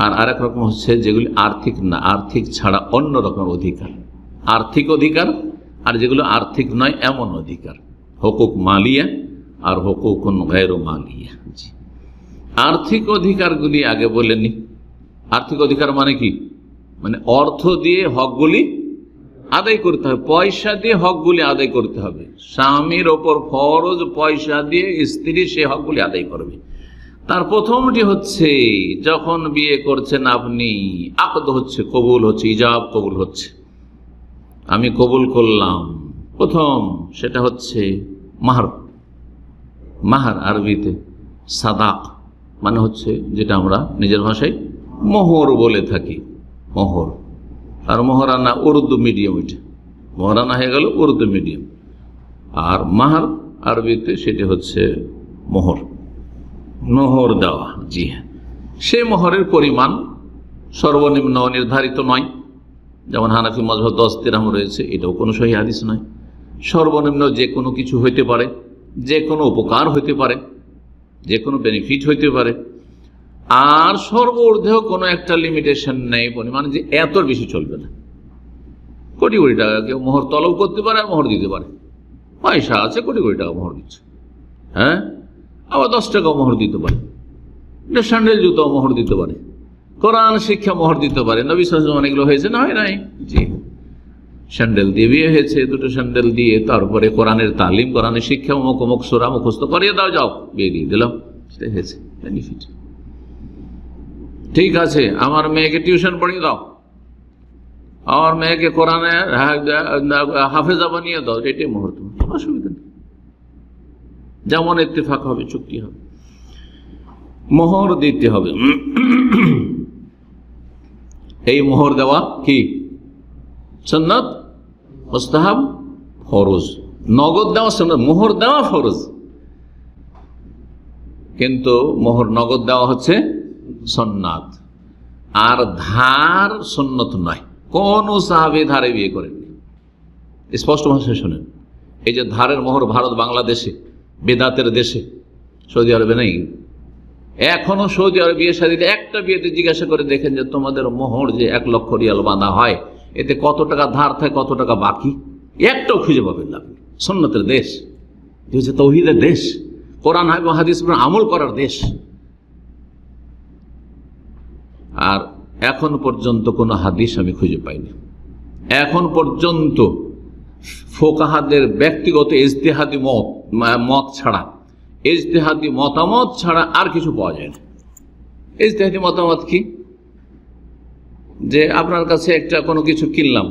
A: আর আরেক রকম হচ্ছে যেগুলি আর্থিক না, আর্থিক ছাড়া অন্য রকম অধিকার। আর্থিক অধিকার, আর যেগুলো আর্থিক নয় এমন অধিকার, হুকুক মালিয়া আর হুকুকুন গায়রু মালিয়া। আর্থিক অধিকারগুলি আগে বলেনি। আর্থিক অধিকার মানে কি? মানে অর্থ দিয়ে হকগুলি আদায় করতে হবে, পয়সা দিয়ে হকগুলি আদায় করতে হবে। স্বামীর ওপর ফরজ পয়সা দিয়ে স্ত্রী সে হকগুলি আদায় করবে। তার প্রথমটি হচ্ছে যখন বিয়ে করছেন আপনি, আকদ হচ্ছে, কবুল হচ্ছে, ইজাব কবুল হচ্ছে, আমি কবুল করলাম। প্রথম সেটা হচ্ছে মাহর। মাহর আরবিতে সাদাক মানে হচ্ছে যেটা আমরা নিজের ভাষায় মোহর বলে থাকি, মোহর। আর মোহরানা উর্দু মিডিয়াম, এটা মোহরানা হয়ে গেল উর্দু মিডিয়াম। আর মাহর আরবিতে সেটি হচ্ছে মোহর, মোহর দেওয়া। জি হ্যাঁ, সে মোহরের পরিমাণ সর্বনিম্ন নির্ধারিত নয়, যেমন হানাফি মাযহাব 10 দিরহাম রয়েছে, এটাও কোনো সহিহ হাদিস নয়। সর্বনিম্ন যে কোনো কিছু হইতে পারে, যে কোনো উপকার হইতে পারে, যে কোনো বেনিফিট হইতে পারে। আর সর্বঊর্ধ্বেও কোনো একটা লিমিটেশন নেই, পরিমাণ যে এত বেশি চলবে না। কোটি কোটি টাকা কেউ মোহর তলব করতে পারে আর মোহর দিতে পারে, পয়সা আছে কোটি কোটি টাকা মোহর দিচ্ছে, হ্যাঁ। আবার 10 টাকাও মোহর দিতে পারে, এটা স্যান্ডেল জুতো মোহর দিতে পারে, কোরআন শিক্ষা মোহর দিতে পারে। নবী সাল্লাল্লাহু আলাইহি ওয়াসাল্লাম অনেকগুলো হয়েছে না, হয় নাই? জি, স্যান্ডেল দিয়ে বিয়ে হয়েছে, দুটো স্যান্ডেল দিয়ে, তারপরে কোরআনের তালিম, কোরআনের শিক্ষা, অমুক অমুক সূরা মুখস্থ করিয়ে দাও, যাও বিয়ে দিয়ে দিলাম, সেটাই হয়েছে বেনিফিট। ঠিক আছে, আমার মেয়েকে টিউশন পড়িয়ে দাও, আমার মেয়েকে কোরআনে হাফেজা বানিয়ে দাও, এটাই মোহর, তোমার অসুবিধা নেই। যেমন ইত্তেফাক হবে, চুক্তি হবে, মোহর দিতে হবে। এই মোহর দেওয়া কি সুন্নাত, মুস্তাহাব, ফরজ। নগদ দেওয়া সুন্নাত, মোহর দেওয়া ফরজ, কিন্তু মোহর নগদ দেওয়া হচ্ছে সুন্নাত। আর ধার সুন্নত নয়, কোন সাহাবী ধারে বিয়ে করেননি, স্পষ্ট ভাষায় শোনেন। এই যে ধারের মোহর ভারত বাংলাদেশে, বেদাতের দেশে, সৌদি আরবে নেই এখনো। সৌদি আরবে বিয়ে শাদীতে একটা বিয়েতে জিজ্ঞাসা করে দেখেন যে তোমাদের মোহর যে 1 লক্ষ রিয়াল বাঁধা হয়, এতে কত টাকা ধার থাকে, কত টাকা বাকি, একটাও খুঁজে পাবেন না। সুন্নতের দেশ, যে হচ্ছে তাওহীদের দেশ, কোরআন এবং হাদিস আমল করার দেশ। আর এখন পর্যন্ত কোনো হাদিস আমি খুঁজে পাইনি, এখন পর্যন্ত ফোকাহাদের ব্যক্তিগত ইজতিহাদি মত ছাড়া, ইজতিহাদি মতামত ছাড়া আর কিছু পাওয়া যায় না। ইজতিহাদি মতামত কি? যে আপনার কাছে একটা কোনো কিছু কিনলাম,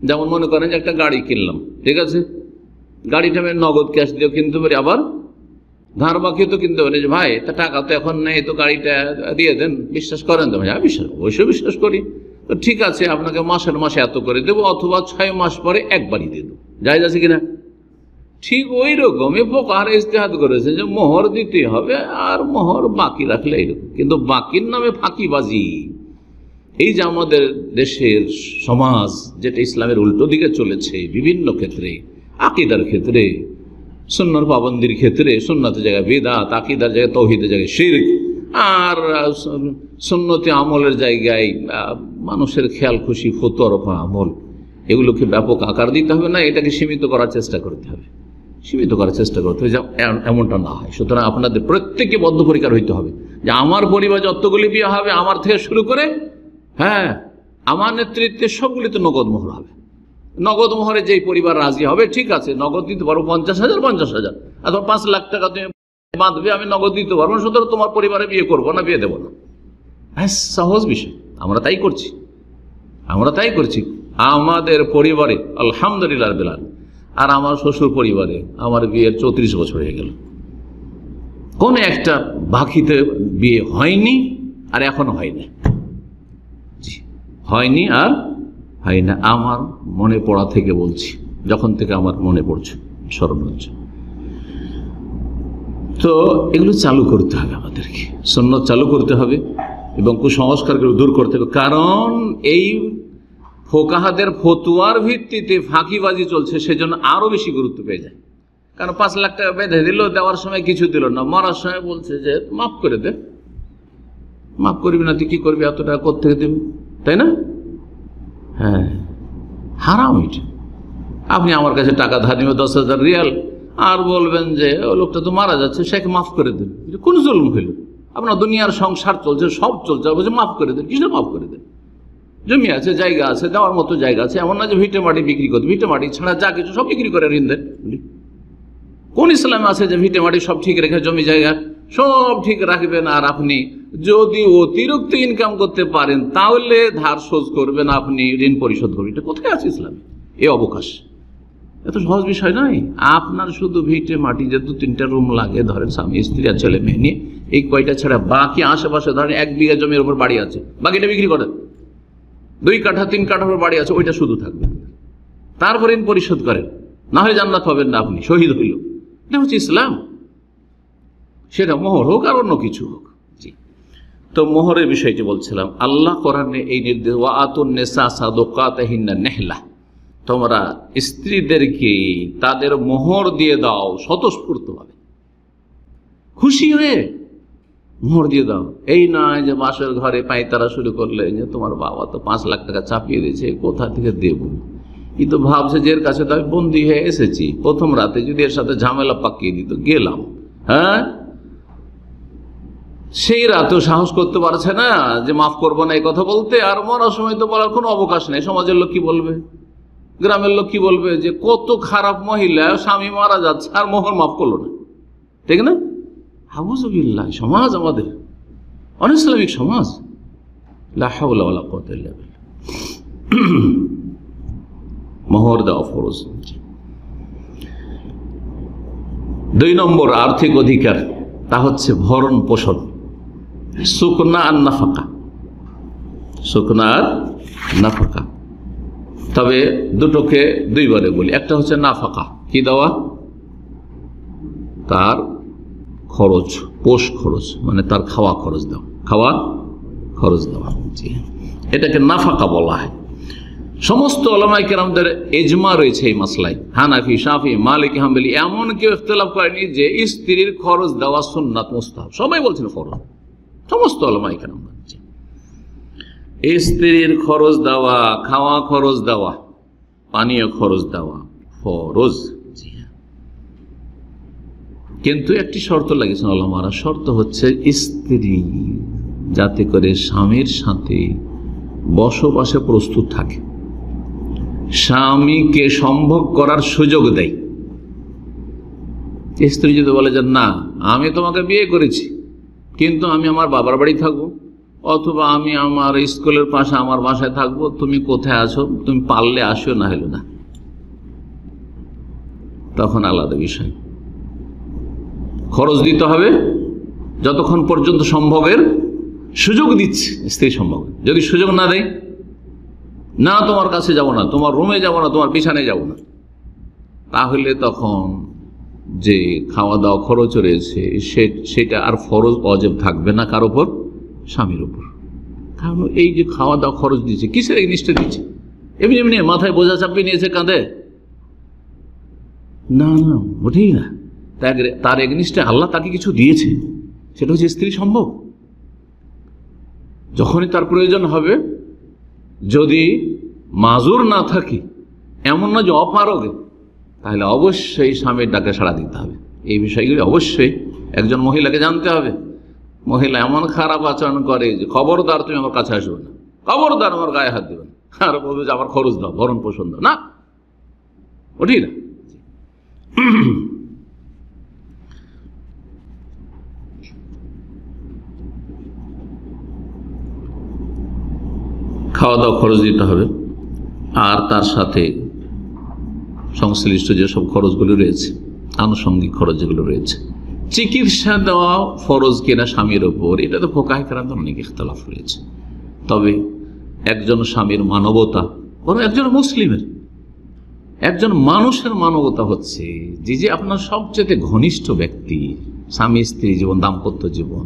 A: যেমন মনে করেন যে একটা গাড়ি কিনলাম, ঠিক আছে, গাড়িটা আমি নগদ ক্যাশ দিয়েও কিনতে পারি, আবার ধার বাকি তো কিনতে পারি। যে ভাই তা টাকা তো এখন নেই, তো গাড়িটা দিয়ে দেন, বিশ্বাস করেন তো? ভাই বিশ্বাস, অবশ্যই বিশ্বাস করি। তো ঠিক আছে, আপনাকে মাসের মাসে এত করে দেবো, অথবা 6 মাস পরে একবারই দিয়ে দেবো, জায়েজ আছে কিনা? ঠিক ওই রকমই ফোকাহার ইজতিহাদ করেছে যে মোহর দিতে হবে, আর মোহর বাকি রাখলে এইরকম। কিন্তু বাকির নামে ফাঁকিবাজি, এই যে আমাদের দেশের সমাজ যেটা ইসলামের উল্টো দিকে চলেছে, বিভিন্ন ক্ষেত্রে, আকীদার ক্ষেত্রে, সুন্নাহর পাবন্দির ক্ষেত্রে, সুন্নাতের জায়গায় বিদআত, আকীদার জায়গায় তাওহীদের জায়গায় শিরক, আর সুন্নতি আমলের জায়গায় মানুষের খেয়াল খুশি ফতোয়া আমল, এগুলোকে ব্যাপক আকার দিতে হবে না, এটাকে সীমিত করার চেষ্টা করতে হবে, সীমিত করার চেষ্টা করতে হবে, এমনটা না হয়। সুতরাং আপনাদের প্রত্যেককে বদ্ধপরিকর হইতে হবে যে আমার পরিবার যতগুলি বিয়ে হবে, আমার থেকে শুরু করে, হ্যাঁ, আমার নেতৃত্বে সবগুলিতে নগদ মোহর হবে। নগদ মোহরে যেই পরিবার রাজি হবে, ঠিক আছে, নগদ দিতে পারবো 50,000, 50,000, অথবা 5 লাখ টাকা তুমি বাঁধবে, আমি নগদ দিতে পারবো, সুতরাং তোমার পরিবারে বিয়ে করবো না, বিয়ে দেবো না। হ্যাঁ, সহজ বিষয়, আমরা তাই করছি, আমরা তাই করছি আমাদের পরিবারে, আলহামদুলিল্লাহ রাব্বিল আলামিন। আর আমার শ্বশুর পরিবারে আমার বিয়ের 34 বছর হয়ে গেল, কোন একটা বাকিতে বিয়ে হয়নি, আর এখনো হয়নি, হয়নি আর হয় না। আমার মনে পড়া থেকে বলছি, যখন থেকে আমার মনে পড়ছে, স্মরণ হচ্ছে। তো এগুলো চালু করতে হবে আমাদেরকে, সুন্নাত চালু করতে হবে এবং কুসংস্কারগুলো দূর করতে হবে। কারণ এই ফোকাহাদের ফতুয়ার ভিত্তিতে ফাঁকিবাজি চলছে, সেজন্য আরো বেশি গুরুত্ব পেয়ে যায়। কারণ 5 লাখ টাকা বেঁধে দিল, দেওয়ার সময় কিছু দিল না, মরার সময় বলছে যে মাফ করে দে, মাফ করবি না তুই কি করবি, এত টাকা কোত্থেকে দিবি, তাই না? হ্যাঁ, হারাম এটা। আপনি আমার কাছে টাকা ধার নেবেন 10,000 রিয়াল, আর বলবেন যে ও লোকটা তো মারা যাচ্ছে, সেকে মাফ করে দেন। এটা কোন জুলুম হইল? আপনার দুনিয়ার সংসার চলছে, সব চলছে, বলছে মাফ করে দেন। কিসের মাফ করে দেন? জমি আছে, জায়গা আছে, দেওয়ার মতো জায়গা আছে, এমন না যে ভিটে মাটি বিক্রি করতে, ভিটে মাটি ছাড়া যা কিছু সব বিক্রি করে ঋণ দেন। কোন ইসলামে আছে যে ভিটে মাটি সব ঠিক রেখে জমি জায়গা সব ঠিক রাখবেন, আর আপনি যদি অতিরিক্ত ইনকাম করতে পারেন তাহলে ধার শোধ করবেন, আপনি ঋণ পরিশোধ করবেন? এটা কোথায় আছে ইসলামে এই অবকাশ? এত সহজ বিষয় নয়। আপনার শুধু ভিটে মাটি যে 2-3টা রুম লাগে, ধরেন স্বামী স্ত্রী আর ছেলে মেয়ে নিয়ে, এই কয়টা ছাড়া বাকি আশেপাশে ধরেন 1 বিঘা জমির উপর বাড়ি আছে, বাকিটা বিক্রি করেন। 2 কাঠা 3 কাঠার উপর বাড়ি আছে, ওইটা শুধু থাকবে, তারপর ঋণ পরিশোধ করেন, না হয় জান্নাত পাবেন না, আপনি শহীদ হইল। এটা হচ্ছে ইসলাম। সেটা মোহর হোক আর অন্য কিছু হোক। জি, তো মোহরের বিষয়টি বলছিলাম। আল্লাহ কোরআনে এই নির্দেশ, ওয়া আতুন নিসা সাদকাতিহিন্না নিহলা, তোমরা স্ত্রীদেরকে তাদের মোহর দিয়ে দাও স্বতঃস্ফূর্তভাবে, খুশি হয়ে মোহর দিয়ে দাও। এই নয় যে বাসর ঘরে পায়তারা শুরু করলে যে তোমার বাবা তো 5 লাখ টাকা চাপিয়ে দিয়েছে, কোথা থেকে দেব? ই তো ভাবছে যে এর কাছে তো আমি বন্দী হয়ে এসেছি, প্রথম রাতে যদি এর সাথে ঝামেলা পাকিয়ে দিত গেলাম। হ্যাঁ, সেই রাতেও সাহস করতে পারছে না যে মাফ করবো না এই কথা বলতে, আর মরার সময় তো বলার কোনো অবকাশ নেই। সমাজের লোক কি বলবে, গ্রামের লোক কি বলবে, যে কত খারাপ মহিলা, স্বামী মারা যাচ্ছে আর মোহর মাফ করলো না, ঠিক না? হাউযুবিল্লাহ, সমাজ আমাদের অনইসলামিক সমাজ। লা হাওলা ওয়ালা কুওয়াতা ইল্লা বিল্লাহ। মোহর দেওয়া ফরজ। 2 নম্বর আর্থিক অধিকার, তা হচ্ছে ভরণ পোষণ, সুকনা আর নাফাকা। সুকনা আর নাফাকা, তবে দুটোকে 2 বারে বলি। একটা হচ্ছে নাফাকা, কি দেওয়া? তার খরচ, পোষ খরচ, মানে তার খাওয়া খরচ দেওয়া, খাওয়া খরচ দেওয়া। জি, এটাকে নাফাকা বলা হয়। সমস্ত উলামায়ে কেরামদের ইজমা রয়েছে এই মাসলায়। হানাফি, শাফি, মালিকি, হাম্বলি এমন কেউ ইখতিলাফ করেনি যে স্ত্রীর খরচ দেওয়া সুন্নাত মুস্তাহাব। সবাই বলছেন ফরজ, সমস্ত উলামায়ে কেরাম বলছেন স্ত্রীর খরচ দেওয়া, খাওয়া খরচ দেওয়া, পানীয় খরচ দেওয়া ফরজ। কিন্তু একটি শর্ত লাগিয়েছেন উলামারা, শর্ত হচ্ছে স্ত্রী যাতে করে স্বামীর সাথে বসবাসে প্রস্তুত থাকে, স্বামীকে সম্ভোগ করার সুযোগ দেয়। স্ত্রী যদি বলে যে না, আমি তোমাকে বিয়ে করেছি কিন্তু আমি আমার বাবার বাড়ি থাকবো, অথবা আমি আমার স্কুলের পাশে আমার বাসায় থাকবো, তুমি কোথায় আছো, তুমি পারলে আসো, না হলো না, তখন আলাদা বিষয়। খরচ দিতে হবে যতক্ষণ পর্যন্ত সম্ভোগের সুযোগ দিচ্ছে স্ত্রী সম্ভোগ। যদি সুযোগ না দেয়, না তোমার কাছে যাব না, তোমার রুমে যাব না, তোমার বিছানায় যাব না, তাহলে তখন যে খাওয়া দাওয়া খরচ রয়েছে সেটা আর ফরজ ওয়াজিব থাকবে না কার উপর? স্বামীর উপর। কারণ এই যে খাওয়া দাওয়া খরচ দিচ্ছে, কিসের নিষ্ঠা দিচ্ছে? এমনি এমনি মাথায় বোঝা চাপিয়ে নিয়েছে, কাঁধে? না না, ওঠেই না। তার এগনিস্টে আল্লাহ তাকে কিছু দিয়েছে, সেটা হচ্ছে স্ত্রী সম্ভব। যখনই তার প্রয়োজন হবে, যদি মাজুর না থাকে, এমন না যে অপারগে, তাহলে অবশ্যই স্বামীর ডাকে সাড়া দিতে হবে। এই বিষয়গুলি অবশ্যই একজন মহিলাকে জানতে হবে। মহিলা এমন খারাপ আচরণ করে যে খবরদার তুমি আমার কাছে আসবে না, খবরদার আমার গায়ে হাত দেবে না, আর বলবে যে আমার খরচ দাও, ভরণ পোষণ দাও, না, ওঠি না। খাওয়া দাওয়া খরচ দিতে হবে, আর তার সাথে সংশ্লিষ্ট যেসব খরচগুলো রয়েছে, আনুষঙ্গিক খরচ যেগুলো রয়েছে, চিকিৎসা দেওয়া ফরজ কিনা স্বামীর ওপর, এটা তো ফুকাহে কেরামদের অনেক ইখতিলাফ রয়েছে। তবে একজন স্বামীর মানবতা, বরং একজন মুসলিমের, একজন মানুষের মানবতা হচ্ছে যে আপনার সবচেয়ে ঘনিষ্ঠ ব্যক্তি, স্বামী স্ত্রী জীবন, দাম্পত্য জীবন,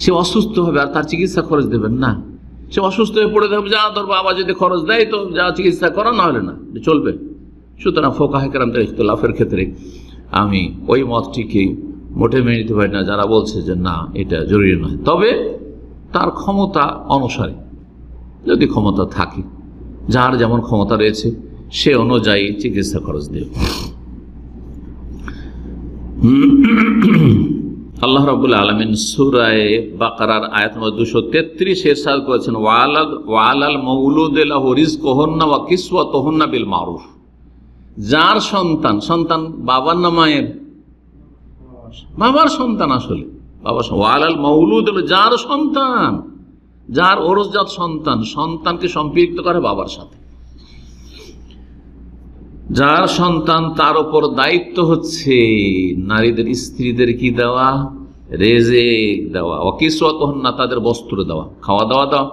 A: সে অসুস্থ হবে আর তার চিকিৎসা খরচ দেবেন না। সে অসুস্থ হয়ে পড়ে থাকবে, যা তোর বাবা যদি খরচ দেয় তো যা চিকিৎসা করা, না হলে না, চলবে। সুতরাং ফুকাহে কেরামদের ইখতিলাফের ক্ষেত্রে আমি ওই মতটিকে মোটে মেনে নিতে পারি না যারা বলছে যে না, এটা জরুরি নয়। তবে তার ক্ষমতা অনুসারে, যদি ক্ষমতা থাকে, যার যেমন ক্ষমতা রয়েছে, সে অনুযায়ী চিকিৎসা খরচ দেবে। আল্লাহ রাব্বুল আলামিন সূরা বাকারার আয়াত নম্বর 233 ইরশাদ করেছেন, ওয়ালাল মাউলুদি লাহু রিজকুহুন্না ওয়া কিসওয়াতুহুন্না বিল মারুফ। যার সন্তান, সন্তান বাবার না মায়ের? বাবার সন্তান। আসলে বাবার ওয়ালাল মাউলুদ, যার সন্তান, যার ওরসজাত সন্তান, সন্তানকে সম্পৃক্ত করে বাবার সাথে, যার সন্তান তার উপর দায়িত্ব হচ্ছে নারীদের স্ত্রীদের কি দেওয়া, রেজেক দেওয়া, ওয়াকিসওয়াতুহুন্না তাদের বস্ত্র দেওয়া, খাওয়া দাওয়া দেওয়া,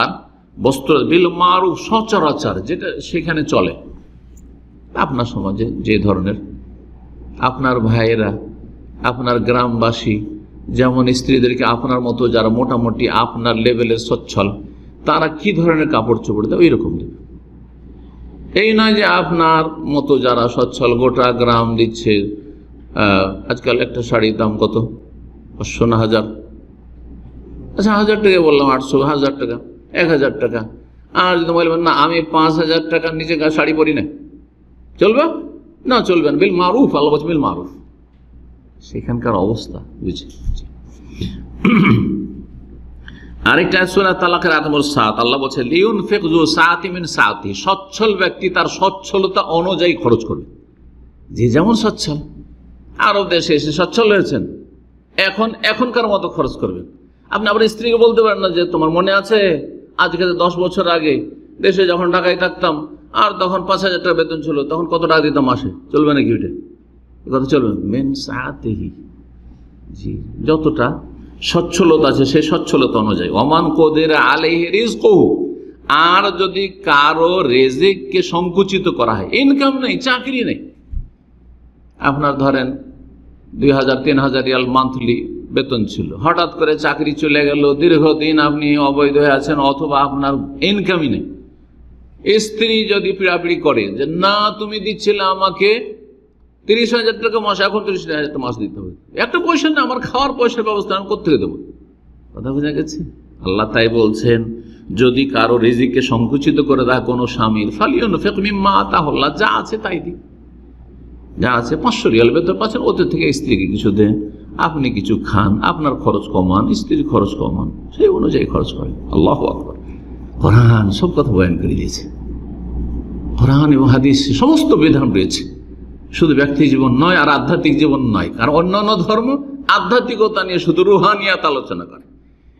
A: আর বস্ত্র বিল মারুফ সচরাচর যেটা সেখানে চলে। আপনার সমাজে যে ধরনের, আপনার ভাইয়েরা, আপনার গ্রামবাসী যেমন স্ত্রীদেরকে আপনার মতো যারা মোটামুটি আপনার লেভেলের সচ্ছল, তারা কি ধরনের কাপড় চোপড় দেয় ওই রকম দেবে। এই নয় যে আপনার মতো যারা সচ্ছল গোটা গ্রাম দিচ্ছে। আজকাল একটা শাড়ির দাম কত? 500 না 1000? আচ্ছা 1000 টাকা বললাম, 800, 1000 টাকা, 1000 টাকা। আর যদি বলবেন না আমি 5000 টাকার নিচে শাড়ি পরি না, চলবে না? চলবে না। বিল মারুফ, আল্লাহ বলছে বিল মারুফ। সেখানকার অবস্থা বুঝে। আরেকটা সূরা তালাকের আয়াত নম্বর 7, আল্লাহ বলছে লিউনফিক যু সাআতি মিন সাআতি, সচ্ছল ব্যক্তি তার সচ্ছলতা অনুযায়ী খরচ করবে। যে যেমন সচ্ছল, আরব দেশে এসে সচ্ছল হয়েছেন, এখনকার মতো খরচ করবেন। আপনি আপনার স্ত্রীকে বলতে পারেন না যে তোমার মনে আছে আজকে 10 বছর আগে দেশে যখন ঢাকায় থাকতাম আর তখন 5000 টাকা বেতন ছিল, তখন কত টাকা দিতাম মাসে? চলবে নাকি ওইটা? এ কথা চলবে? মিন সাআতিহি, জি যতটা সচ্ছলতা আছে সেই সচ্ছলতা অনুযায়ী। ওমান কদিরা আলাইহি রিজকুহু, আর যদি কারো রেজেককে সংকুচিত করা হয়, ইনকাম নেই, চাকরি নেই, আপনার ধরেন 2000-3000 রিয়াল মান্থলি বেতন ছিল, হঠাৎ করে চাকরি চলে গেল, দীর্ঘদিন আপনি অবৈধ হয়ে আছেন, অথবা আপনার ইনকামই নেই। স্ত্রী যদি পিড়াপিড়ি করে যে না তুমি দিচ্ছিলে আমাকে 30,000 টাকা মাস, এখন 30,000 টাকা মাস দিতে হবে, একটা পয়সা না, আমার খাওয়ার পয়সার ব্যবস্থা আমি কোত্থেকে দেবো? কথা বোঝা গেছে? আল্লাহ তাই বলছেন যদি কারো রিজিককে সংকুচিত করে দেয় কোনো স্বামীর, ফালিউনফিক মিম্মা আতাহুল্লাহ, যা আছে তাই দিন, যা আছে 500 রিয়াল বেতন পাচ্ছেন, ওদের থেকে স্ত্রীকে কিছু দেন, আপনি কিছু খান, আপনার খরচ কমান, স্ত্রীর খরচ কমান, সেই অনুযায়ী খরচ করেন। আল্লাহু আকবার। কোরআন সব কথা বয়ান করে দিয়েছে, কোরআন এবং হাদিস সমস্ত বিধান রয়েছে, শুধু ব্যক্তি জীবন নয় আর আধ্যাত্মিক জীবন নয়। কারণ অন্যান্য ধর্ম আধ্যাত্মিকতা নিয়ে শুধু রুহানিয়াত আলোচনা করে।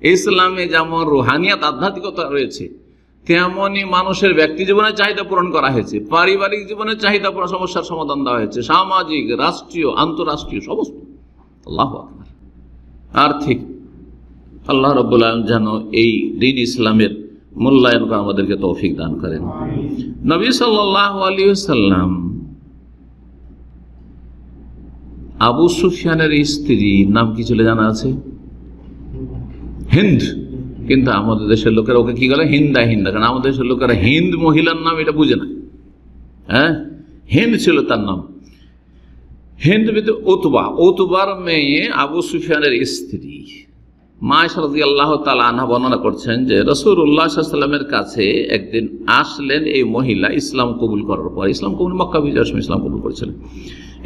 A: ইসলামে যেমন রুহানিয়াত আধ্যাত্মিকতা রয়েছে, তেমনই মানুষের ব্যক্তি জীবনের চাহিদা পূরণ করা হয়েছে, পারিবারিক জীবনের চাহিদা পূরণ, সমস্যার সমাধান দেওয়া হয়েছে, সামাজিক, রাষ্ট্রীয়, আন্তঃরাষ্ট্রীয় সমস্ত। আল্লাহু আকবার। আর্থিক আল্লাহ রাব্বুল আলামিন যেন এই দ্বীন ইসলামের মূল্যায়ন করে আমাদেরকে তৌফিক দান করেন। নবী সাল্লাল্লাহু আলাইহি ওয়াসাল্লাম আবু সুফিয়ানের স্ত্রীর নাম কি ছিল জানা আছে? হিন্দ। কিন্তু আমাদের দেশের লোকেরা ওকে কি বলে? হিন্দা। কারণ আমাদের দেশের লোকেরা হিন্দ মহিলার নাম এটা বুঝে না। হ্যাঁ, হিন্দ ছিল তার নাম। হিন্দ উতবার মেয়ে আবু সুফিয়ানের স্ত্রী। মা আয়েশা রাদিয়াল্লাহু তাআলা আনহা বর্ণনা করছেন যে রাসূলুল্লাহ সাল্লাল্লাহু আলাইহি ওয়াসাল্লামের কাছে একদিন আসলেন এই মহিলা ইসলাম কবুল করার পর। ইসলাম কবুল, মক্কা বিজয়ের সময় ইসলাম কবুল করেছিলেন।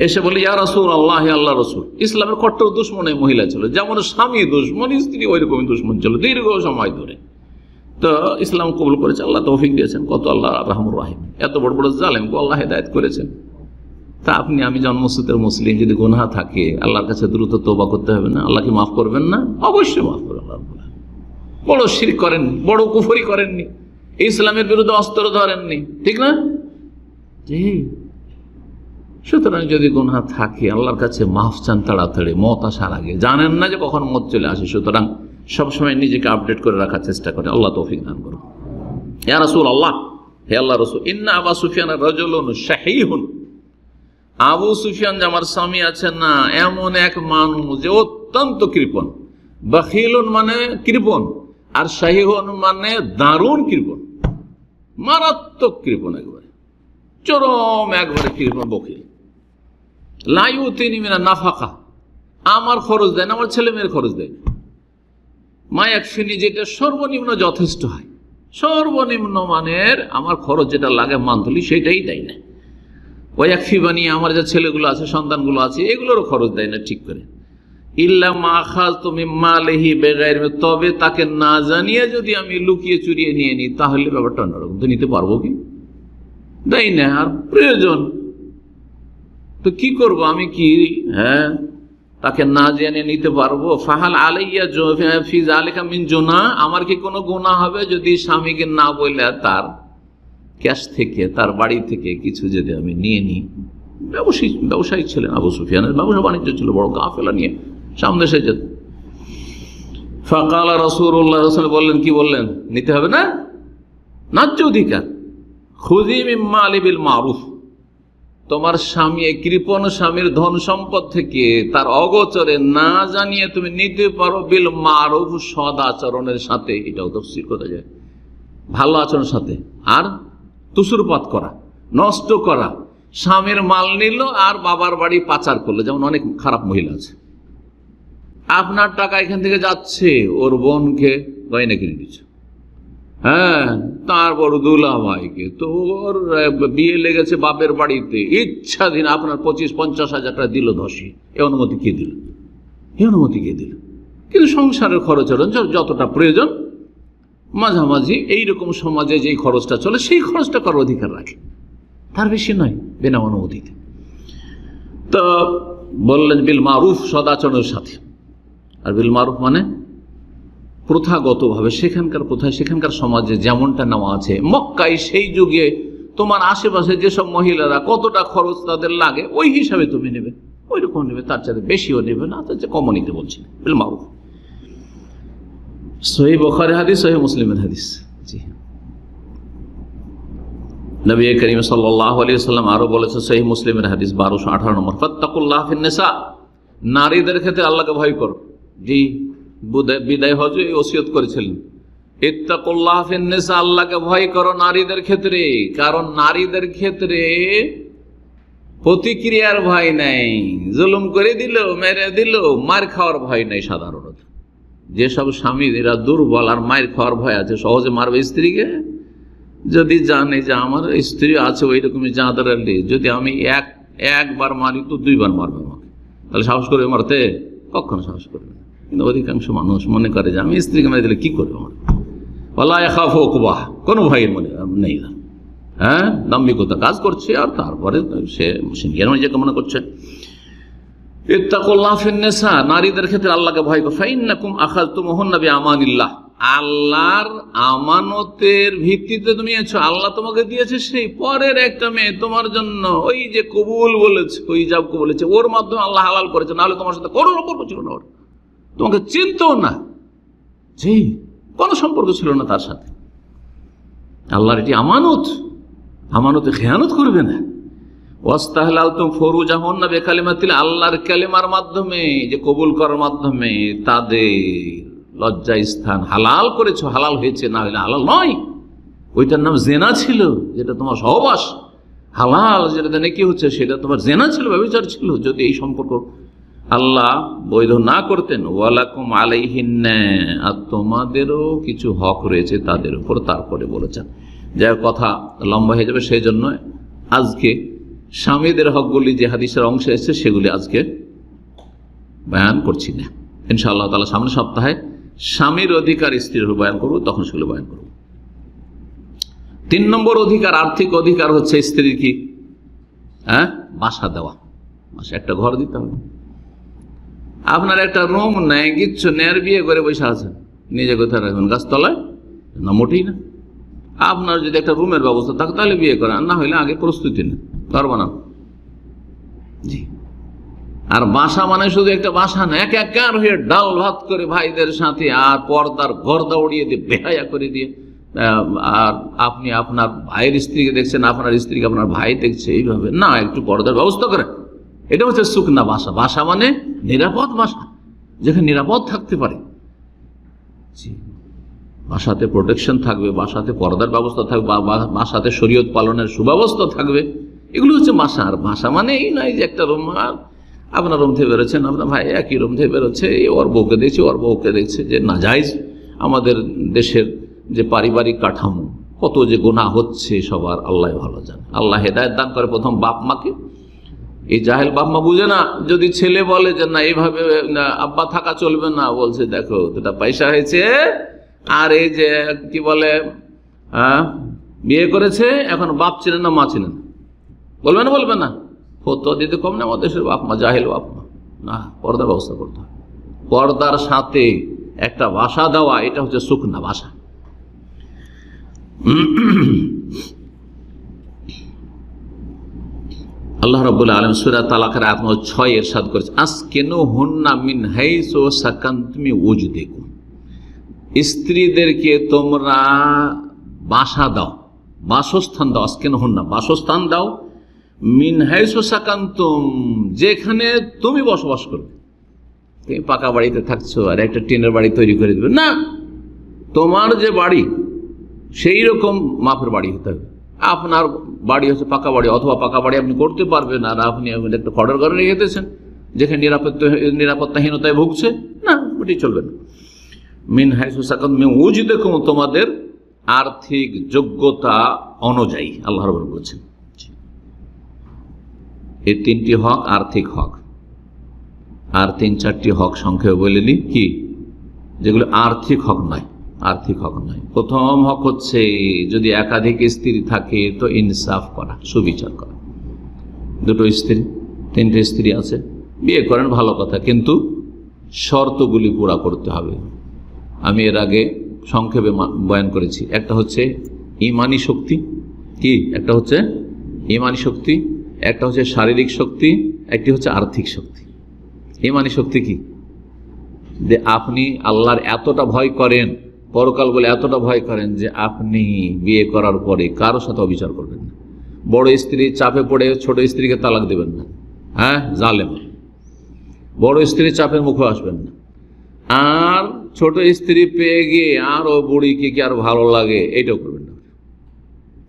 A: এসে বলে ইয়া রাসূলুল্লাহ, আল্লাহ রাসূল। ইসলামের কট্টর দুশমন এই মহিলা ছিল, যেমন স্বামী দুশমন, স্ত্রী ওই রকমই দুশমন ছিল দীর্ঘ সময় ধরে। তো ইসলাম কবুল করেছে, আল্লাহ তৌফিক দিয়েছেন। কত আল্লাহ রাহমুর রাহিম। এত বড় বড় জালেমকে আল্লাহ হেদায়েত করেছেন। তা আপনি আমি জন্মসূত্রের মুসলিম, যদি গুনাহ থাকে আল্লাহর কাছে দ্রুত তওবা করতে হবে না? আল্লাহ কি মাফ করবেন না? অবশ্যই মাফ করবেন। বড় শিরক করেন, বড় কুফরি করেননি, ইসলামের বিরুদ্ধে অস্ত্র ধরেননি, ঠিক না? জি। সুতরাং যদি গুনাহ থাকে আল্লাহর কাছে মাফ চান তাড়াতাড়ি, মত আসার আগে। জানেন না যে কখন মত চলে আসে, সুতরাং সবসময় নিজেকে আপডেট করে রাখার চেষ্টা করে। আল্লাহ তৌফিক দান করুন। ইয়া রাসূলুল্লাহ, হে আল্লাহ রাসূল, ইন্না আবু সুফিয়ান রাজুলুন শাহীহুন। আবু সুফিয়ান যে আমার স্বামী আছেন না, এমন এক মানুষ যে অত্যন্ত কৃপণ। বখিলুন মানে কৃপণ, আর শাহীহুন মানে দারুণ কৃপণ, মারাত্মক কৃপণ, একবারে চরম, একবারে কৃপণ, বখিল। লা ইউতিনি মিনান নাফাকা, আমার খরচ দেয় না, আমার ছেলে মেয়ের খরচ দেয় না। মা ইয়াকফিনি, যেটা সর্বনিম্ন যথেষ্ট হয়, সর্বনিম্ন মানের আমার খরচ যেটা লাগে মান্থলি সেটাই দেয় না। ওই এক ফিবানি আমার যে ছেলেগুলো আছে, সন্তানগুলো আছে, এগুলোরও খরচ দেয় না ঠিক করে। ইল্লা মা আখাযতু মিন মালিহি বিগাইরি, তবে তাকে না জানিয়ে যদি আমি লুকিয়ে চুরিয়ে নিয়ে নিই তাহলে ব্যাপারটা অন্যরকম। তো নিতে পারবো কি? দেয় না। আর প্রয়োজন তো কি করব আমি? কি তাকে না জেনে নিতে পারবো? ফাহাল আলাইয়া ফি যালিকা মিন জুনাহ, আমার কি কোনো গুনাহ হবে যদি স্বামীকে না বলে তার ক্যাশ থেকে, তার বাড়ি থেকে কিছু যদি আমি নিয়ে নিই? ব্যবসায়ী ছিলেন আবু সুফিয়ানের, ব্যবসা বাণিজ্য ছিল, বড় কাফেলা নিয়ে সামনে এসে যেত। ফাকালা রাসূলুল্লাহ, রাসূল বললেন, কি বললেন? নিতে হবে না, ন্যায্য অধিকার। খুযি মিন মালি বিল মারুফ, তোমার স্বামী, কৃপণ স্বামীর ধন সম্পদ থেকে তার অগোচরে না জানিয়ে তুমি নিতে পারো বিল মারুফ, সদ আচরণের সাথে। এটাও তাফসীর করা যায়, ভালো আচরণের সাথে। আর তুসুরপাত করা, নষ্ট করা, স্বামীর মাল নিল আর বাবার বাড়ি পাচার করলো, যেমন অনেক খারাপ মহিলা আছে। আপনার টাকা এখান থেকে যাচ্ছে, ওর বোনকে গয়না কিনে দিচ্ছে, তারপর দুলা ভাইকে, তো ওর বিয়ে লেগেছে বাপের বাড়িতে, ইচ্ছাধীন আপনার 25-50 হাজার টাকা দিল ধসি। এ অনুমতি কে দিল? কিন্তু সংসারের খরচ যতটা প্রয়োজন মাঝামাঝি এইরকম সমাজে যেই খরচটা চলে সেই খরচটা করার অধিকার রাখে, তার বেশি নয়, বিনা অনুমতিতে। তো বললেন বিল মারুফ, সদাচরণের সাথে। আর বিল মারুফ মানে প্রথাগতভাবে সেখানকার প্রথায়, সেখানকার সমাজে যেমনটা নেওয়া আছে। মক্কায় সেই যুগে তোমার আশেপাশে যেসব মহিলারা কতটা খরচ তাদের লাগে ওই হিসাবে তুমি নেবে, ওই রকম নেবে, তার চাইতে বেশিও নেবে না, তার চেয়ে কমও নিতে বলছি। বিল মারুফ, সহিহ বুখারী হাদিস, সহিহ মুসলিমের হাদিস। জি, নবী করিম সাল্লাল্লাহু আলাইহি ওয়াসাল্লাম আরো বলেছেন, সহিহ মুসলিমের হাদিস 1218 নম্বর, ফাত্তাকুল্লাহ ফিন নিসা, নারীদের ক্ষেত্রে আল্লাহকে ভয় করো। জি, বিদায় হজে ওসিয়ত করেছিলেন, ইত্তাকুল্লাহ ফিন নিসা, আল্লাহকে ভয় করো নারীদের ক্ষেত্রে। কারণ নারীদের ক্ষেত্রে প্রতিক্রিয়ার ভয় নাই, জুলুম করে দিল, মেরে দিল, মার খাওয়ার ভয় নাই। সাধারণত যেসব স্বামীরা দুর্বল আর মার খাওয়ার ভয় আছে, সহজে মারবে স্ত্রীকে। যদি জানে যে আমার স্ত্রী আছে ওই রকমই জাঁদারালি, যদি আমি একবার মারি তো 2 বার মারবে আমাকে, তাহলে সাহস করবে মারতে? কখনো সাহস করবে না। কিন্তু অধিকাংশ মানুষ মনে করে যে আমি স্ত্রীকে মেরে দিলে কি করবে আমার, ওয়ালা ইয়াখাফু উকবাহ, কোনো ভয়ের মনে নেই। দাম্ভিকতা কাজ করছে, আর তারপরে সে সিনিয়র নিজেকে মনে করছে। ইত্তাকুল্লাহ ফিন নিসা, নারীদের ক্ষেত্রে আল্লাহকে ভয় করো। ফাইন্নাকুম আখাযতুমুহুন্না বিআমানিল্লাহ, আল্লাহর আমানতের ভিত্তিতে তুমি আছো, আল্লাহ তোমাকে দিয়েছে সেই পরের একটা মেয়ে তোমার জন্য, ওই যে কবুল বলেছে, ওই হিজাবকে বলেছে, ওর মাধ্যমে আল্লাহ হালাল করেছে, নাহলে তোমার সাথে কোনো সম্পর্ক ছিল না, ওর তোমাকে চিনতেও না, জি কোনো সম্পর্ক ছিল না তার সাথে। আল্লাহর এটি আমানত, আমানতে খেয়ানত করবে না। ওয়াস্তাহলালতুম ফুরুজাহুন্না বিকালিমাতিল, আল্লাহর কালিমার মাধ্যমে, যে কবুল করার মাধ্যমে তাদের লজ্জা স্থান হালাল করেছো, হালাল হয়েছে, না হলে হালাল নয়। ওইটার নাম জেনা ছিল, যেটা তোমার সহবাস। হালাল যেটা নাকি হচ্ছে সেটা তোমার জেনা ছিল, ব্যভিচার ছিল। যদি এই সম্পর্ক আল্লাহ বৈধ না করতেন, ওয়ালাকুম আলাইহিন্না, আর তোমাদেরও কিছু হক রয়েছে তাদের উপর। তারপরে বলেছেন, যার কথা লম্বা হয়ে যাবে, সেই জন্য আজকে স্বামীদের হকগুলি যে হাদিসের অংশে এসেছে সেগুলি আজকে বয়ান করছি না। ইনশাআল্লাহ তাআলা সামনের সপ্তাহে স্বামীর অধিকার স্ত্রীর বয়ান করব, তখন সেগুলো বয়ান করব। 3 নম্বর অধিকার, আর্থিক অধিকার হচ্ছে স্ত্রীর কি? বাসা দেওয়া, বাসা একটা ঘর দিতে হবে। আপনার একটা রুম নেয়, কিচ্ছু নেয়ার, বিয়ে করে বসে আছেন, নিজে কোথায় রাখবেন? গাছতলায়? না, মোটেই না। আপনার যদি একটা রুমের ব্যবস্থা থাকে তাহলে বিয়ে করেন, না হইলে আগে প্রস্তুতি নেন, ঘর বানান। জি, আর বাসা মানে শুধু একটা বাসা না, একাকার হয়ে ডাল ভাত করে ভাইদের সাথে, আর পর্দার গর্দা উড়িয়ে দিয়ে, বেহায়া করে দিয়ে, আর আপনি আপনার ভাইয়ের স্ত্রীকে দেখছেন, আপনার স্ত্রীকে আপনার ভাই দেখছে, এইভাবে না, একটু পর্দার ব্যবস্থা করে। এটা হচ্ছে সুকনা বাসা। বাসা মানে নিরাপদ বাসা, যেখানে নিরাপদ থাকতে পারে। বাসাতে প্রোটেকশন থাকবে, বাসাতে পর্দার ব্যবস্থা থাকবে, বাসাতে শরীয়ত পালনের সুব্যবস্থা থাকবে, এগুলো হচ্ছে বাসা। আর বাসা মানে এই নয় যে একটা রুম, আপনার রুম থেকে বেরোচ্ছেন, আপনার ভাই একই রুম থেকে বেরোচ্ছে, ওর বউকে দেখছে, ওর বউকে দেখছে, যে নাজায়েজ আমাদের দেশের যে পারিবারিক কাঠামো, কত যে গুনাহ হচ্ছে সবার আল্লাহ ভালো জানে। আল্লাহ হেদায়েত দান করে প্রথম বাপ মাকে। এই জাহেল বাপ মা বুঝে না, যদি ছেলে বলে যে না এইভাবে আব্বা থাকা চলবে না, বলছে দেখো দুটা পয়সা হয়েছে, আর এই যে কি বলে বিয়ে করেছে, এখন বাপ চেনে না মা চেনে না, বলবে না? বলবে না? ফতোয়া দিতে কম না আমাদের দেশের বাপ মা, জাহেল বাপ মা। না, পর্দার ব্যবস্থা করতে হবে। পর্দার সাথে একটা ভাষা দেওয়া, এটা হচ্ছে সুকনা ভাষা। আল্লাহ রাব্বুল আলামিন সূরা তালাকের আয়াত নম্বর 6 ইরশাদ করেছে, আসকিনুহুন্না মিন হাইসু সাকানতুম মিন ওয়াজদিকুম, স্ত্রীদেরকে তোমরা বাসা দাও, বাসস্থান দাও। আসকিনুহুন্না, বাসস্থান দাও। মিন হাইসু সাকানতুম, যেখানে তুমি বসবাস করবে। তুমি পাকা বাড়িতে থাকছো আর একটা টিনের বাড়ি তৈরি করে দেবে না, তোমার যে বাড়ি সেই রকম মাপের বাড়ি হতে হবে। আপনার বাড়ি হচ্ছে পাকা বাড়ি, অথবা পাকা বাড়ি আপনি করতে পারবেন আর আপনি একটা খড়ের ঘরে রেখে দিয়েছেন যেখানে নিরাপত্তাহীনতায় ভুগছে, না, ওটি চলবে না। মিন হাইসু সাকানতুম মিন ওয়াজদিকুম, তোমাদের আর্থিক যোগ্যতা অনুযায়ী আল্লাহ রাব্বুল বলেছেন। এই তিনটি হক আর্থিক হক, আর 3-4টি হক সংখ্যা বলে নি কি, যেগুলো আর্থিক হক নয়। আর্থিক হক নয়। প্রথম হক হচ্ছে যদি একাধিক স্ত্রী থাকে তো ইনসাফ করা, সুবিচার করা। 2টো স্ত্রী, 3টে স্ত্রী আছে, বিয়ে করেন ভালো কথা, কিন্তু শর্তগুলি পুরা করতে হবে। আমি এর আগে সংক্ষেপে বয়ান করেছি। একটা হচ্ছে ইমানি শক্তি, কি একটা হচ্ছে ইমানি শক্তি, একটা হচ্ছে শারীরিক শক্তি, একটি হচ্ছে আর্থিক শক্তি। ইমানি শক্তি কি, যে আপনি আল্লাহর এতটা ভয় করেন, পরকাল বলে এতটা ভয় করেন যে আপনি বিয়ে করার পরে কারোর সাথে অবিচার করবেন না। বড় স্ত্রী চাপে পড়ে ছোট স্ত্রীকে তালাক দেবেন না, হ্যাঁ, জালেম। বড় স্ত্রীর চাপের মুখে আসবেন না। আর ছোট স্ত্রী পেয়ে গিয়ে আর ও বুড়িকে কি আর ভালো লাগে, এটাও করবেন না,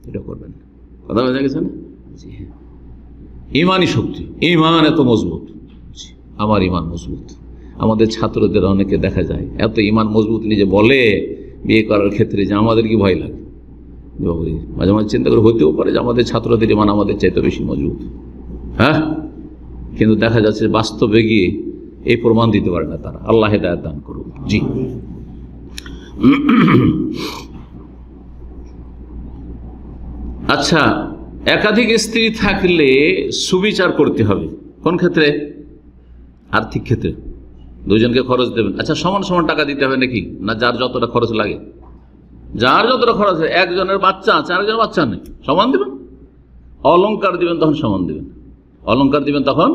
A: এটাও করবেন না। কথা বোঝা গেছে না? জি হ্যাঁ, ইমানি শক্তি, ইমান এত মজবুত। আমার ইমান মজবুত। আমাদের ছাত্রদের অনেকে দেখা যায় এত ইমান মজবুত নিজে বলে বিয়ে করার ক্ষেত্রে যে আমাদের কি ভয় লাগে। মাঝে মাঝে চিন্তা করে হতেও পারে যে আমাদের ছাত্রদের ইমান আমাদের চাইতে বেশি মজবুত, হ্যাঁ, কিন্তু দেখা যাচ্ছে বাস্তবে গিয়ে এই প্রমাণ দিতে পারে না তারা। আল্লাহ হেদায়েত দান করুন। জি, আচ্ছা, একাধিক স্ত্রী থাকলে সুবিচার করতে হবে। কোন ক্ষেত্রে? আর্থিক ক্ষেত্রে। দুজনকে খরচ দেবেন, আচ্ছা সমান সমান টাকা দিতে হবে নাকি? না, যার যতটা খরচ লাগে, যার যতটা খরচ হয়। একজনের বাচ্চা আছে, আরেকজনের বাচ্চা নেই, সমান দিবেন। অলংকার দিবেন তখন সমান দিবেন, অলংকার দিবেন তখন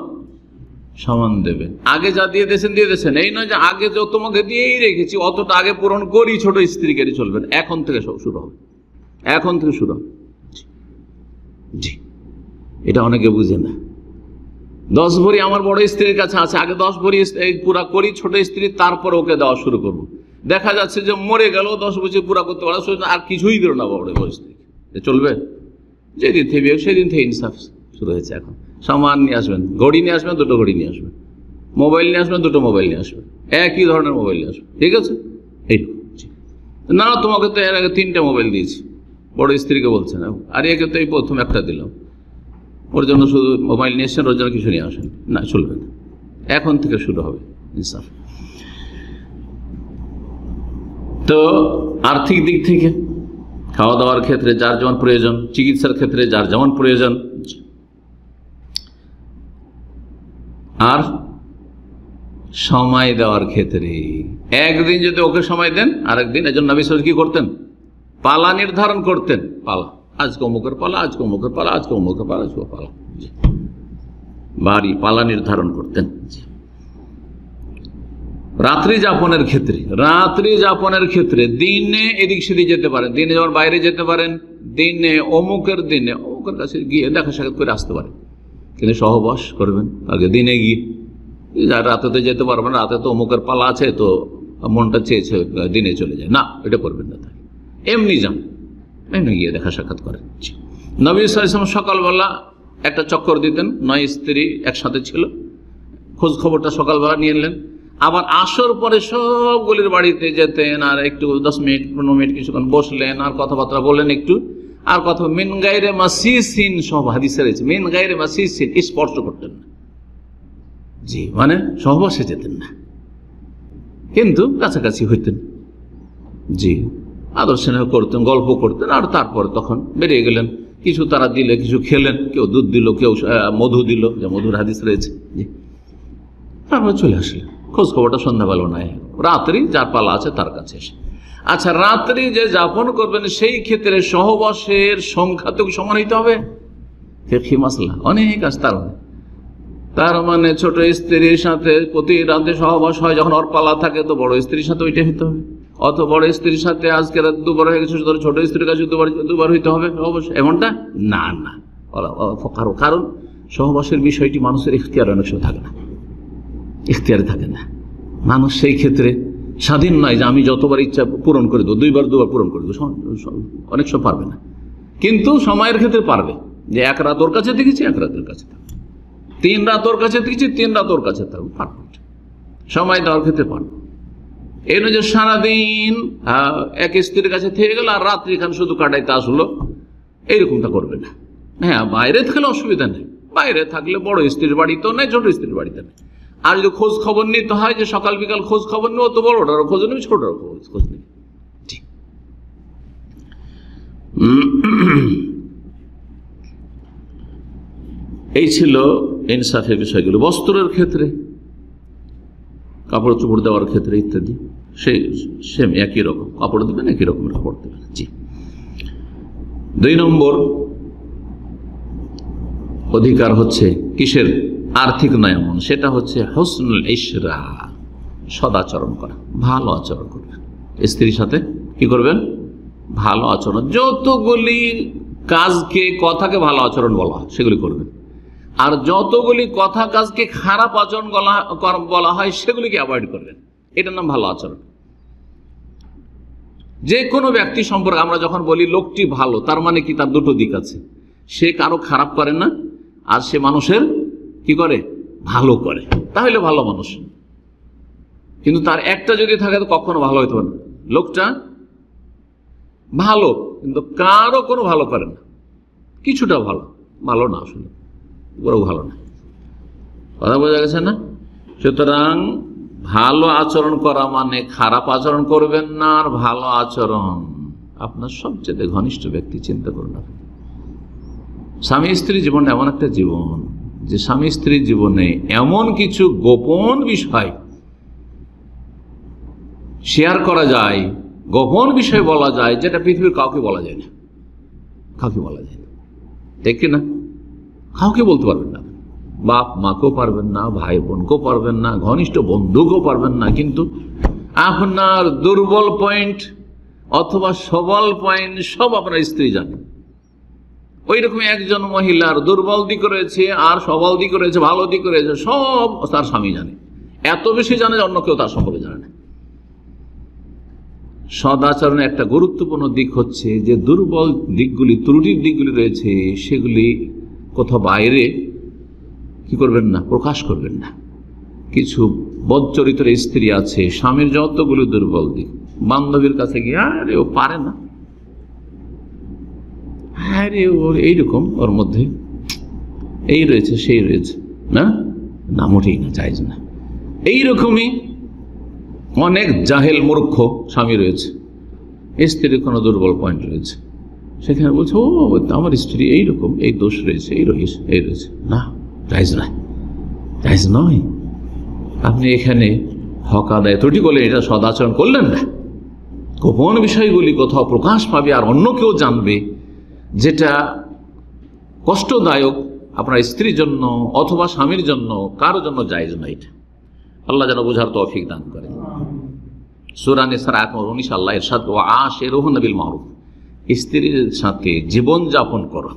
A: সমান দেবেন। আগে যা দিয়ে দিয়েছেন, এই নয় যে আগে যত তোমাকে দিয়েই রেখেছি অতটা আগে পূরণ করি, ছোট স্ত্রীকে চলবেন। এখন থেকে সব শুরু হবে, এখন থেকে শুরু হবে। জি, এটা অনেকে বুঝে না। 10 ভরি আমার বড় স্ত্রীর কাছে আছে, আগে 10 ভরি পুরা করি ছোট স্ত্রী, তারপর ওকে দেওয়া শুরু করব। দেখা যাচ্ছে যে মরে গেল, 10 বছর পুরা করতে পারে আর কিছুই দিল না বড় স্ত্রী, চলবে? যেদিন থেকে সেদিন থেকে ইনসাফ শুরু হয়েছে। এখন সামান নিয়ে আসবেন, ঘড়ি নিয়ে আসবেন, 2টো ঘড়ি নিয়ে আসবেন, মোবাইল নিয়ে আসবেন, 2টো মোবাইল নিয়ে আসবেন, একই ধরনের মোবাইল নিয়ে আসবেন, ঠিক আছে? এইরকম না, তোমাকে তো এর আগে 3টে মোবাইল দিয়েছি, বড় স্ত্রীকে বলছেন, আর একে তো এই প্রথম একটা দিলাম, ওর জন্য শুধু মোবাইল নিয়ে এসছেন, ওর জন্য কিছু নিয়ে আসেন না, চলবে না। এখন থেকে শুরু হবে ইনসাফ। তো আর্থিক দিক থেকে খাওয়া দাওয়ার ক্ষেত্রে যার যেমন প্রয়োজন, চিকিৎসার ক্ষেত্রে যার যেমন প্রয়োজন, আর সময় দেওয়ার ক্ষেত্রে একদিন যদি ওকে সময় দেন, আরেকদিন, এজন্য নবী সাল্লাল্লাহু আলাইহি ওয়াসাল্লাম কি করতেন? পালা নির্ধারণ করতেন। পালা, আজকে অমুকের পালা, আজকে অমুকের পালা, আজকে অমুকের পালা, আজকে পালা, বাড়ি পালা নির্ধারণ করতেন। রাত্রি যাপনের ক্ষেত্রে দিনে এদিক সেদিক যেতে পারেন, দিনে যখন বাইরে যেতে পারেন, দিনে অমুকের কাছে গিয়ে দেখা সাক্ষাৎ করে আসতে পারেন, কিন্তু সহবাস করবেন আগে দিনে গিয়ে। রাতে তো যেতে পারবেন, রাতে তো অমুকের পালা আছে, তো মনটা চেয়েছে দিনে চলে যায়, না, এটা করবেন না। তাই এমনি যান, এমনি গিয়ে দেখা সাক্ষাৎ করেন। নবী সাল্লাল্লাহু আলাইহি ওয়াসাল্লাম সকালবেলা একটা চক্কর দিতেন, 9 স্ত্রী একসাথে ছিল, খোঁজ খবরটা সকালবেলা নিয়ে নিলেন,
B: আবার আসর পরে সবগুলির বাড়িতে যেতেন, আর একটু 10 মিনিট 15 মিনিট কিছুক্ষণ বসলেন, আর কথাবার্তা বললেন একটু, আর কথা মিন গায়রে মাসিসিন, সব হাদিসে রয়েছে মিন গায়রে মাসিসিন, স্পর্শ করতেন না। জি, মানে সহবাসে যেতেন না, কিন্তু কাছাকাছি হইতেন। জি, আদর স্নেহ করতেন, গল্প করতেন, আর তারপর তখন বেরিয়ে গেলেন। কিছু তারা দিলে, কিছু খেলেন, কেউ দুধ দিল, কেউ মধু দিল, যে মধুর হাদিস রয়েছে। জি, তারপর চলে আসলেন। খোঁজ খবরটা সন্ধ্যাবেলা নাই, রাত্রি যার পালা আছে তার কাছে এসে। আচ্ছা, রাত্রি যে যাপন করবেন সেই ক্ষেত্রে সহবাসের সংখ্যা তো সমান হইতে হবে। ফিকহি মাসলা অনেক আছে। তার মানে ছোট স্ত্রীর সাথে প্রতি রাতে সহবাস হয়, যখন ওর পালা থাকে তো বড় স্ত্রীর সাথে ওইটা হইতে হবে। অত বড় স্ত্রীর সাথে আজকে রাত 2বার হয়ে গেছে, ছোট স্ত্রীর কাছে 2বার হইতে হবে সহবাস, এমনটা না। না, কারণ সহবাসের বিষয়টি মানুষের ইখতিয়ারে অনেক সময় থাকে না, ইখতিয়ারে থাকে না। মানুষ সেই ক্ষেত্রে স্বাধীন নয় যে আমি যতবার ইচ্ছা পূরণ করে দেবো, 2বার পূরণ করে দেবো, অনেক সময় পারবে না। কিন্তু সময়ের ক্ষেত্রে পারবে, যে 1 রাত ওর কাছে দেখেছি, 1 রাতের কাছে থাকবে, 3 রাত ওর কাছে দেখেছি, 3 রাত ওর কাছে থাকবে, পারবে। সময় দেওয়ার ক্ষেত্রে পারবে। এই নয় যে সারাদিন এক স্ত্রীর কাছে থেকে গেল আর রাত্রি খান শুধু কাটাইতে আসলো, এইরকমটা করবে না। হ্যাঁ, বাইরে থাকলে অসুবিধা নেই, বাইরে থাকলে বড় স্ত্রীর বাড়িতেও নেই, ছোট স্ত্রীর বাড়িতে নেই। আর যদি খোঁজ খবর নিতে হয়, যে সকাল বিকাল খোঁজ খবর নেবো, তো বড়টারও খোঁজ নেবে, ছোটটারও খোঁজ নেবে। এই ছিল ইনসাফের বিষয়গুলো। বস্ত্রের ক্ষেত্রে, কাপড় চোপড় দেওয়ার ক্ষেত্রে ইত্যাদি সেম একই রকম কাপড় দেবেন, একই রকমের কাপড় দেবেন। জি। 2 নম্বর অধিকার হচ্ছে কিসের? আর্থিক নয় এমন, সেটা হচ্ছে হুসনুল ইশরা, সদাচরণ করা, ভালো আচরণ করবেন স্ত্রীর সাথে। কি করবেন? ভালো আচরণ। যতগুলি কাজকে, কথাকে ভালো আচরণ বলা হয় সেগুলি করবেন, আর যতগুলি কথা কাজকে খারাপ আচরণ বলা হয় সেগুলিকে অ্যাভয়েড করবেন। এটার নাম ভালো আচরণ। যে কোনো ব্যক্তি সম্পর্কে আমরা যখন বলি লোকটি ভালো, তার মানে কি? তার 2টো দিক আছে। সে কারো খারাপ করে না, আর সে মানুষের কি করে? ভালো করে, তাহলে ভালো মানুষ। কিন্তু তার একটা যদি থাকে তো কখনো ভালো হইতে পারে না। লোকটা ভালো কিন্তু কারো কোনো ভালো করে না, কিছুটা ভালো, ভালো না, আসলে বড় ভালো না। কথা বোঝা গেছে না? সুতরাং ভালো আচরণ করা মানে খারাপ আচরণ করবেন না। আর ভালো আচরণ আপনার সবচেয়ে ঘনিষ্ঠ ব্যক্তি, চিন্তা করুন। স্বামী স্ত্রী জীবন এমন একটা জীবন যে স্বামী স্ত্রীর জীবনে এমন কিছু গোপন বিষয় শেয়ার করা যায়, গোপন বিষয় বলা যায়, যেটা পৃথিবীর কাউকে বলা যায় না, কাউকে বলা যায় না, ঠিক কিনা? কাউকে বলতে পারবেন না, বাপ মাকেও পারবেন না, ভাই বোনকেও পারবেন না, ঘনিষ্ঠ বন্ধুকেও পারবেন না। কিন্তু আপনার দুর্বল পয়েন্ট অথবা সবল পয়েন্ট সব আপনার স্ত্রী জানে। ওই রকম একজন মহিলার দুর্বল দিক রয়েছে, আর সবল দিক রয়েছে, ভালো দিক রয়েছে, সব তার স্বামী জানে। এত বেশি জানে যে অন্য কেউ তার সম্পর্কে জানে না। সদাচরণের একটা গুরুত্বপূর্ণ দিক হচ্ছে যে দুর্বল দিকগুলি, ত্রুটির দিকগুলি রয়েছে, সেগুলি কোথাও বাইরে কি করবেন না, প্রকাশ করবেন না। কিছু বদচরিত্রের স্ত্রী আছে, স্বামীর যতগুলো দুর্বল দিক, বান্ধবীর কাছে গিয়ে আরে ও পারে না, আরে ওর এইরকম, ওর মধ্যে এই রয়েছে, সেই রয়েছে, না না, মোটেই না, জায়েজ না। এইরকমই অনেক জাহেল মূর্খ স্বামী রয়েছে, স্ত্রীর কোনো দুর্বল পয়েন্ট রয়েছে, সেখানে বলছে ও আমার স্ত্রী এইরকম, এই দোষ রয়েছে, এই রয়েছে, এই রয়েছে। না, জায়েজ না, জায়েজ নয়। আপনি এখানে হক আদায় ত্রুটি করলেন, এটা সদাচরণ করলেন না। গোপন বিষয়গুলি কোথাও প্রকাশ পাবে আর অন্য কেউ জানবে, যেটা কষ্টদায়ক আপনার স্ত্রীর জন্য অথবা স্বামীর জন্য, কারোর জন্য জায়েজ না। এটা আল্লাহ যেন বোঝার তৌফিক দান করে। সূরা নিসার আয়াত 19 আল্লাহ ইরশাদ, ওয়া আশিরুহুন্না বিল মারুফ, স্ত্রীর সাথে জীবনযাপন করো,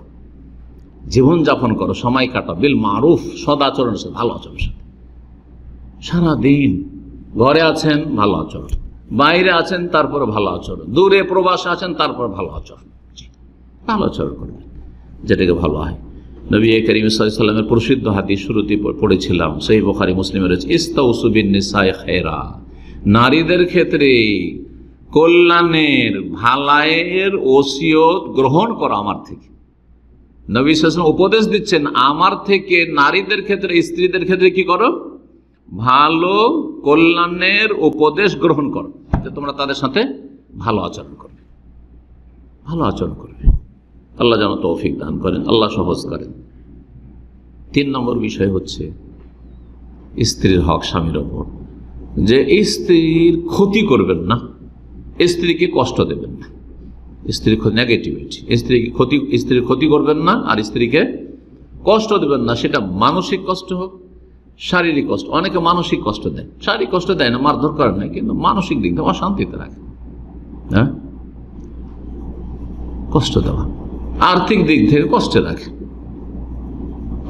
B: জীবনযাপন করো, সময় কাটাও, বিল মারুফ, সদাচরণের সাথে, ভালো আচরণের সাথে। সারাদিন ঘরে আছেন ভালো আচরণ, বাইরে আছেন তারপরে ভালো আচরণ, দূরে প্রবাসে আছেন তারপরে ভালো আচরণ, ভালো আচরণ করবেন, যেটাকে ভালো হয়। নবী করিম সাল্লাল্লাহু আলাইহি ওয়াসাল্লামের প্রসিদ্ধ হাদিস শুরুতে পড়েছিলাম, সহিহ বুখারী মুসলিমে রয়েছে, ইস্তাউসু বিন নিসায়ে খায়রা, নারীদের ক্ষেত্রে কল্যাণের ভালাইয়ের ওসিয়ত গ্রহণ করো আমার থেকে। নবী সাল্লাল্লাহু আলাইহি ওয়াসাল্লাম উপদেশ দিচ্ছেন আমার থেকে নারীদের ক্ষেত্রে, স্ত্রীদের ক্ষেত্রে কি করো? ভালো কল্যাণের উপদেশ গ্রহণ করো, যে তোমরা তাদের সাথে ভালো আচরণ করবে, ভালো আচরণ করবে। আল্লাহ যেন তৌফিক দান করেন, আল্লাহ সহজ করেন। 3 নম্বর বিষয় হচ্ছে স্ত্রীর হক স্বামীর ওপর, যে স্ত্রীর ক্ষতি করবেন না, স্ত্রীকে কষ্ট দেবেন না। স্ত্রীর নেগেটিভিটি, স্ত্রীর ক্ষতি করবেন না আর স্ত্রীকে কষ্ট দেবেন না। সেটা মানসিক কষ্ট হোক, শারীরিক কষ্ট। অনেকে মানসিক কষ্ট দেয়, শারীরিক কষ্ট দেয় না, মারধর করে না, কিন্তু মানসিক দিক থেকে অশান্তিতে রাখে। হ্যাঁ, কষ্ট দেওয়া, আর্থিক দিক থেকে কষ্টে রাখে,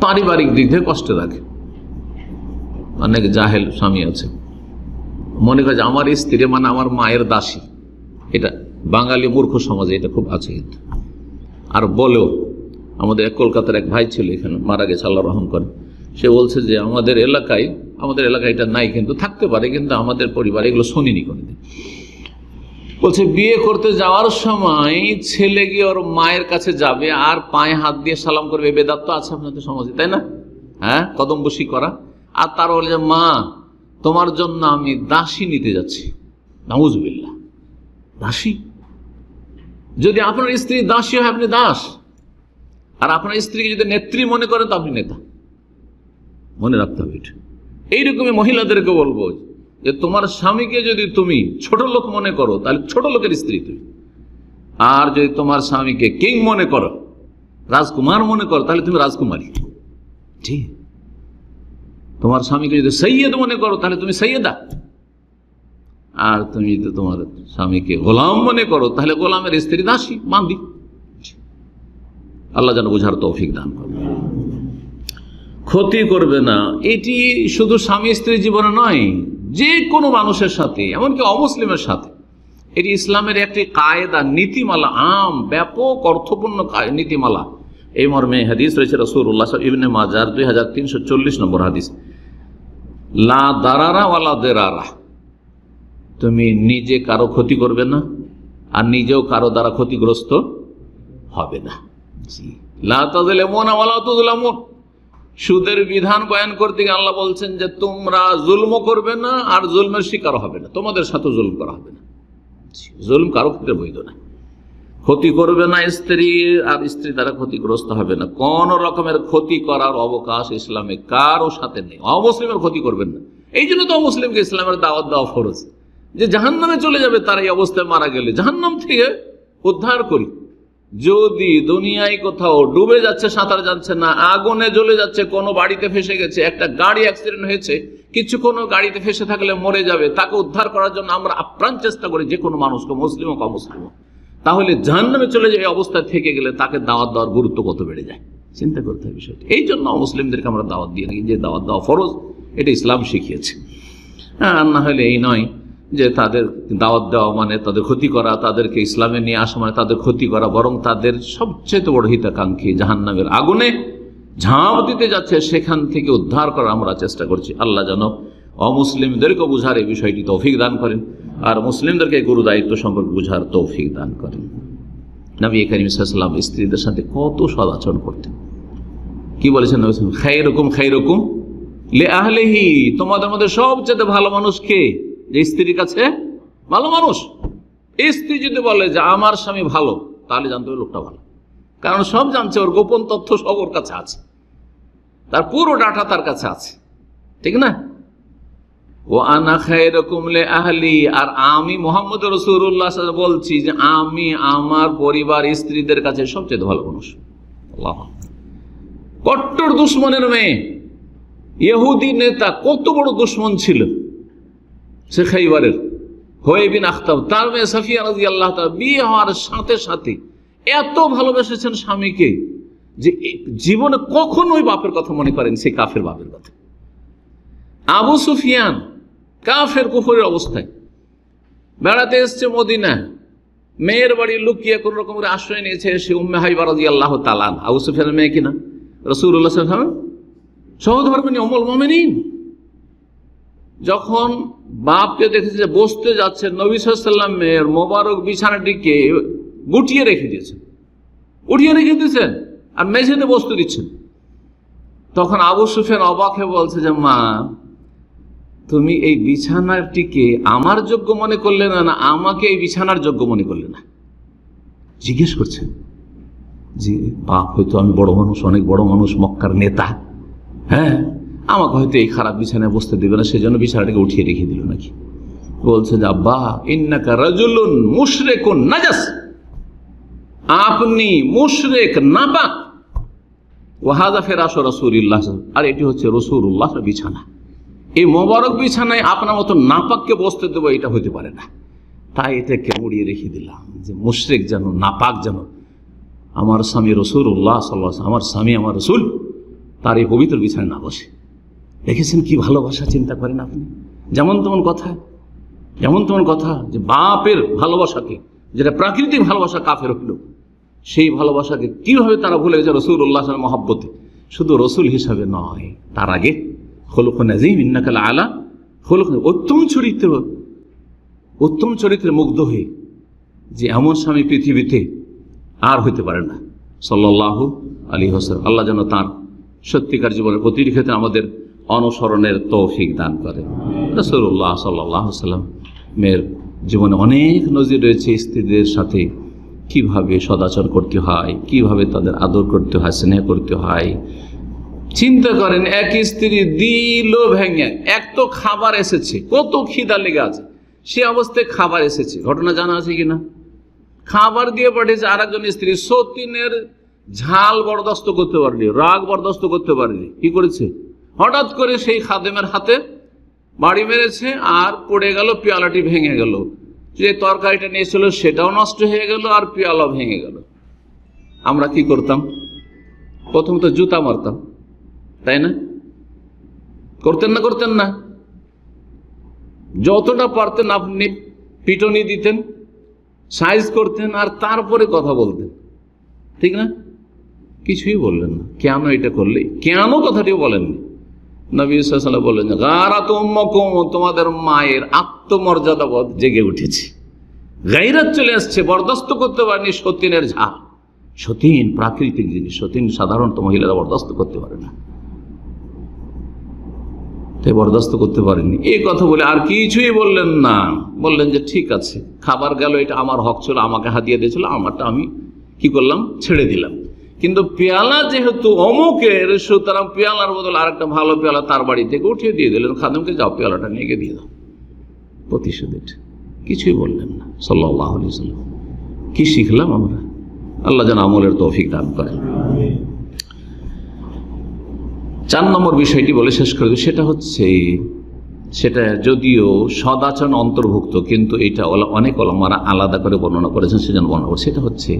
B: পারিবারিক দিক থেকে কষ্টে রাখে। অনেক জাহেল স্বামী আছে, মনে করে যে আমার স্ত্রী মানে আমার মায়ের দাসী। এটা বাঙালি মূর্খ সমাজে এটা খুব আছে। কিন্তু আর বলেও, আমাদের কলকাতার এক ভাই ছিল, এখানে মারা গেছে, আল্লাহ রহম করেন। সে বলছে যে আমাদের এলাকায় এটা নাই, কিন্তু থাকতে পারে, কিন্তু আমাদের পরিবারে এগুলো শুনিনি কোনোদিন। বলছে বিয়ে করতে যাওয়ার সময় ছেলে গিয়ে ওর মায়ের কাছে যাবে আর পায়ে হাত দিয়ে সালাম করবে। বেদাত তো আছে আপনাদের সমাজে, তাই না? হ্যাঁ, কদম বসি করা। আর তার বলে যে মা তোমার জন্য আমি দাসী নিতে যাচ্ছি। নাউজুবিল্লাহ, দাসী? যদি আপনার স্ত্রী দাসী হয় আপনি দাস, আর আপনার স্ত্রীকে যদি নেত্রী মনে করেন তো আপনি নেতা। মনে রাখতে হবে এটা। এইরকমই মহিলাদেরকে বলবো যে তোমার স্বামীকে যদি তুমি ছোট লোক মনে করো তাহলে ছোট লোকের স্ত্রী তুমি, আর যদি তোমার স্বামীকে কিং মনে করো, রাজকুমার মনে করো, তাহলে তুমি রাজকুমারী। ঠিক, তোমার স্বামীকে যদি সৈয়দ মনে করো তাহলে তুমি সৈয়দা, আর তুমি যদি তোমার স্বামীকে গোলাম মনে করো তাহলে গোলামের স্ত্রী দাসী, বান্দি। আল্লাহ যেন বুঝার তৌফিক দান করবে। ক্ষতি করবে না, এটি শুধু স্বামী স্ত্রীর জীবনে নয়, যে কোনো মানুষের সাথে, এমনকি অমুসলিমের সাথে। এটি ইসলামের একটি কায়দা, নীতিমালা, আম ব্যাপক অর্থপূর্ণ নীতিমালা। এই মর্মে হাদিস রয়েছে রাসূলুল্লাহ ইবনে মাজার 2340 নম্বর হাদিস, লা দারারা ওয়ালা দেরারা, তুমি নিজে কারো ক্ষতি করবে না আর নিজেও কারো দ্বারা ক্ষতিগ্রস্ত হবে না। লা তাযলিমুনা ওয়ালা তুযলামুন, সুদের বিধান বয়ান করতে গিয়ে আল্লাহ বলছেন যে তোমরা জুলম করবে না আর জুলমের শিকার হবে না, তোমাদের সাথে জুলম করা হবে না। জুলম কারো ক্ষেত্রে বৈধ না। ক্ষতি করবে না স্ত্রী, আর স্ত্রী দ্বারা ক্ষতিগ্রস্ত হবে না। কোন রকমের ক্ষতি করার অবকাশ ইসলামে কারো সাথে নেই। অমুসলিমের ক্ষতি করবেন না। এই জন্য তো অমুসলিমকে ইসলামের দাওয়াত দেওয়া ফরজ, যে জাহান্নামে চলে যাবে তার এই অবস্থায় মারা গেলে জাহান্নাম থেকে উদ্ধার করি। যদি দুনিয়ায় কোথাও ডুবে যাচ্ছে, সাঁতার যাচ্ছে না, আগুনে জ্বলে যাচ্ছে, কোনো বাড়িতে ফেসে গেছে, একটা গাড়ি অ্যাক্সিডেন্ট হয়েছে, কিছুক্ষণ গাড়িতে ফেসে থাকলে মরে যাবে, তাকে উদ্ধার করার জন্য আমরা আপ্রাণ চেষ্টা করি, যে কোনো মানুষকে, মুসলিম হোক অমুসলিম হোক, তাহলে জাহান্নামে চলে যায়, এই অবস্থায় থেকে গেলে তাকে দাওয়াত দেওয়ার গুরুত্ব কত বেড়ে যায়, চিন্তা করতে হবে বিষয়টি। এই জন্য মুসলিমদেরকে আমরা দাওয়াত দিয়ে রাখি, যে দাওয়াত দেওয়া ফরজ, এটা ইসলাম শিখিয়েছে। আর না হলে এই নয় যে তাদের দাওয়াত দেওয়া মানে তাদের ক্ষতি করা, তাদেরকে ইসলামে নিয়ে আসা মানে তাদের ক্ষতি করা, বরং তাদের সবচেয়ে বড় হিতাকাঙ্ক্ষী জাহান্নামের আগুনে ঝাঁপ দিতে যাচ্ছে, সেখান থেকে উদ্ধার করার আমরা চেষ্টা করছি। আল্লাহ যেন অমুসলিমদেরকে বুঝার এই বিষয়টি তৌফিক দান করেন, আর মুসলিমদেরকে গুরু দায়িত্ব সম্পর্কে বুঝার তৌফিক দান করেন। নবী করিম সাল্লাল্লাহু আলাইহি ওয়াসাল্লাম স্ত্রীদের সাথে কত সদাচরণ করতেন। কি বলেছেন নবী? খায়রুকুম লি আহলিহি, তোমাদের মধ্যে সবচেয়ে ভালো মানুষ কে? যে স্ত্রীর কাছে ভালো মানুষ। স্ত্রী যদি বলে যে আমার স্বামী ভালো, তাহলে জানতে হবে লোকটা ভালো, কারণ সব জানছে, ওর গোপন তথ্য সব ওর কাছে আছে, তার পুরো ডাটা তার কাছে আছে, ঠিক না? ও আনা খায়রুকুম লি আহলি, আর আমি মুহাম্মদ রাসূলুল্লাহ সাল্লাল্লাহু আলাইহি ওয়াসাল্লাম বলছি যে আমি আমার পরিবার স্ত্রীদের কাছে সবচেয়ে ভালো মানুষ। আল্লাহ, কট্টর দুশমনের মেয়ে, ইহুদি নেতা, কত বড় দুশমন ছিল সে খাইবারের, হুয়াই বিন আখতাব, তার মেয়ে সাফিয়া রাদিয়াল্লাহু তাআলা বিয়ে হওয়ার সাথে সাথে এত ভালোবেসেছেন স্বামীকে যে জীবনে কখনোই বাপের কথা মনে করেন, সেই কাফের বাপের কথা। আবু সুফিয়ান কাফের কুফরের অবস্থায় বেড়াতে এসছে মদিনা, মেয়ের বাড়ি লুকিয়ে কোন রকম আশ্রয় নিয়েছে সে উম্মে হাবিবা রাদিয়াল্লাহু তাআলা। আবু সুফিয়ানের মেয়ে কিনা, রাসূলুল্লাহ সাল্লাল্লাহু আলাইহি ওয়াসাল্লাম সহধর্মিণী উম্মুল মুমিনিন যখন বাপকে দেখেছে যে বসতে যাচ্ছেন, নবী সাল্লাল্লাহু আলাইহি ওয়াসাল্লামের মোবারক বিছানাটিকে গুটিয়ে রেখে দিয়েছেন, উঠিয়ে রেখে দিয়েছেন আর মেঝেতে বসতে দিচ্ছেন। তখন আবু সুফিয়ান অবাক হয়ে বলছে যে মা, তুমি এই বিছানাটিকে আমার যোগ্য মনে করলে না, না আমাকে এই বিছানার যোগ্য মনে করলে না? জিজ্ঞেস করছে যে বাপ হয়তো আমি বড় মানুষ, অনেক বড় মানুষ, মক্কার নেতা, হ্যাঁ আমাকে হয়তো এই খারাপ বিছানায় বসতে দেবে না, সেজন্য বিছানাটাকে উঠিয়ে রেখে দিল নাকি? বলছে যে আব্বা ইন্নাকা রাজুলুন মুশরিকুন নাজাস, আপনি মুশরিক নাপাক, ওয়াহাযা ফিরাশু রাসূলিল্লাহ, আর এটি হচ্ছে রাসূলুল্লাহর বিছানা, এই মোবারক বিছানায় আপনার মতো নাপাককে বসতে দেবো এটা হতে পারে না। তাই এটাকে মুড়িয়ে রেখে দিলাম যে মুশরিক যেন, নাপাক যেন আমার স্বামী রাসূলুল্লাহ সাল্লাল্লাহু আলাইহি ওয়াসাল্লাম, আমার স্বামী আমার রাসূল, তার এই পবিত্র বিছানায় না বসে। দেখেছেন কি ভালোবাসা, চিন্তা করেন আপনি। যেমন তেমন কথা, যেমন তেমন কথা, যে বাপের ভালোবাসাকে, যেটা প্রাকৃতিক ভালোবাসা কাফের হইল, সেই ভালোবাসাকে কিভাবে তারা ভুলে গেছে রাসূলুল্লাহ সাল্লাল্লাহু আলাইহি ওয়াসাল্লামের মহব্বতে। শুধু রসুল হিসাবে নয়, তার আগে খুলুকুন আযীম, ইন্নাকা লাআলা খুলুকুন, উত্তম চরিত্রে মুগ্ধ হয়ে যে এমন স্বামী পৃথিবীতে আর হইতে পারে না সাল্লাল্লাহু আলাইহি ওয়াসাল্লাম। আল্লাহ যেন তার সত্যিকার জীবনের প্রতিটি ক্ষেত্রে আমাদের অনুসরণের তৌফিক দান করে। রাসূলুল্লাহ সাল্লাল্লাহু আলাইহি ওয়াসাল্লাম মেয়ের জীবনে অনেক নজির রয়েছে স্ত্রীদের সাথে কিভাবে সদাচরণ করতে হয়, কিভাবে তাদের আদর করতে হয়, স্নেহ করতে হয়। চিন্তা করেন, এক স্ত্রী দিল ভেঙে, এক তো খাবার এসেছে, কত খিদা লেগে আছে, সে অবস্থায় খাবার এসেছে, ঘটনা জানা আছে কিনা? খাবার দিয়ে পাঠিয়েছে আর একজন স্ত্রী, সতীনের ঝাল বরদাস্ত করতে পারেনি, রাগ বরদাস্ত করতে পারেনি, কি করেছে? হঠাৎ করে সেই খাদেমের হাতে বাড়ি মেরেছে আর পড়ে গেল, পেয়ালাটি ভেঙে গেল, যে তরকারিটা নিয়েছিল সেটাও নষ্ট হয়ে গেল আর পেয়ালাও ভেঙে গেল। আমরা কি করতাম? প্রথম তো জুতা মারতাম, তাই না? করতেন না? করতেন না? যতটা পারতেন আপনি পিটনি দিতেন, সাইজ করতেন আর তারপরে কথা বলতেন, ঠিক না? কিছুই বললেন না। কেন এটা করলে? কেন কথাটিও বলেননি। নবী সাল্লাল্লাহু আলাইহি ওয়াসাল্লাম বললেন, গারাত উম্মুকুম, তোমাদের মায়ের আত্মমর্যাদা বোধ জেগে উঠেছে, গায়রাত চলে আসছে, বরদাস্ত করতে পারেনি সতীনের ঝাল। সতীন প্রাকৃতিক জিনিস, সতীন সাধারণত মহিলারা বরদাস্ত করতে পারে না, তাই বরদাস্ত করতে পারেনি। এই কথা বলে আর কিছুই বললেন না, বললেন যে ঠিক আছে, খাবার গেল, এটা আমার হক ছিল, আমাকে হাতিয়ে দিয়েছিল, আমারটা আমি কি করলাম? ছেড়ে দিলাম। কিন্তু পেয়ালা যেহেতু অমুকের, সুতরাং পেয়ালার বদল আরেকটা ভালো পেয়ালা তার বাড়ি থেকে উঠিয়ে দিয়ে দিলেন খাদেমকে, যাও পেয়ালাটা নিয়ে গিয়ে দিয়ে দাও, প্রতিশোধ। কিছুই বললেন না সাল্লাল্লাহু আলাইহি ওয়াসাল্লাম। কি শিখলাম আমরা? আল্লাহ যেন আমলের তৌফিক দান করেন। 4 নম্বর বিষয়টি বলে শেষ করে দিই, সেটা হচ্ছে, সেটা যদিও সদাচরণ অন্তর্ভুক্ত, কিন্তু এটা অনেক ওলামারা আলাদা করে বর্ণনা করেছেন, সেজন্য বর্ণনা করে। সেটা হচ্ছে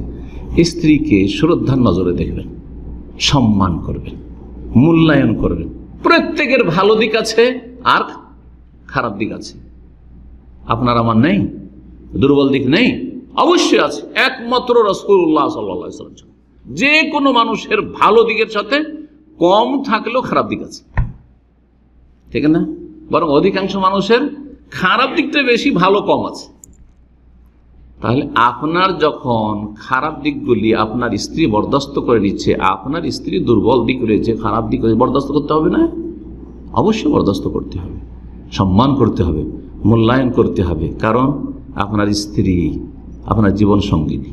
B: স্ত্রীকে শ্রদ্ধার নজরে দেখবেন, সম্মান করবেন, মূল্যায়ন করবেন। প্রত্যেকের ভালো দিক আছে আর খারাপ দিক আছে, আপনার আমার নেই, দুর্বল দিক নেই, অবশ্যই আছে। একমাত্র রাসূলুল্লাহ সাল্লাল্লাহু আলাইহি ওয়াসাল্লাম, যে কোনো মানুষের ভালো দিকের সাথে কম থাকলেও খারাপ দিক আছে, ঠিক না? বরং অধিকাংশ মানুষের খারাপ দিকটা বেশি, ভালো কম আছে। তাহলে আপনার যখন খারাপ দিকগুলি আপনার স্ত্রী বরদাস্ত করে নিচ্ছে, আপনার স্ত্রী দুর্বল দিক রয়েছে, খারাপ দিক রয়েছে, বরদাস্ত করতে হবে না? অবশ্যই বরদাস্ত করতে হবে, সম্মান করতে হবে, মূল্যায়ন করতে হবে। কারণ আপনার স্ত্রী আপনার জীবন সঙ্গিনী,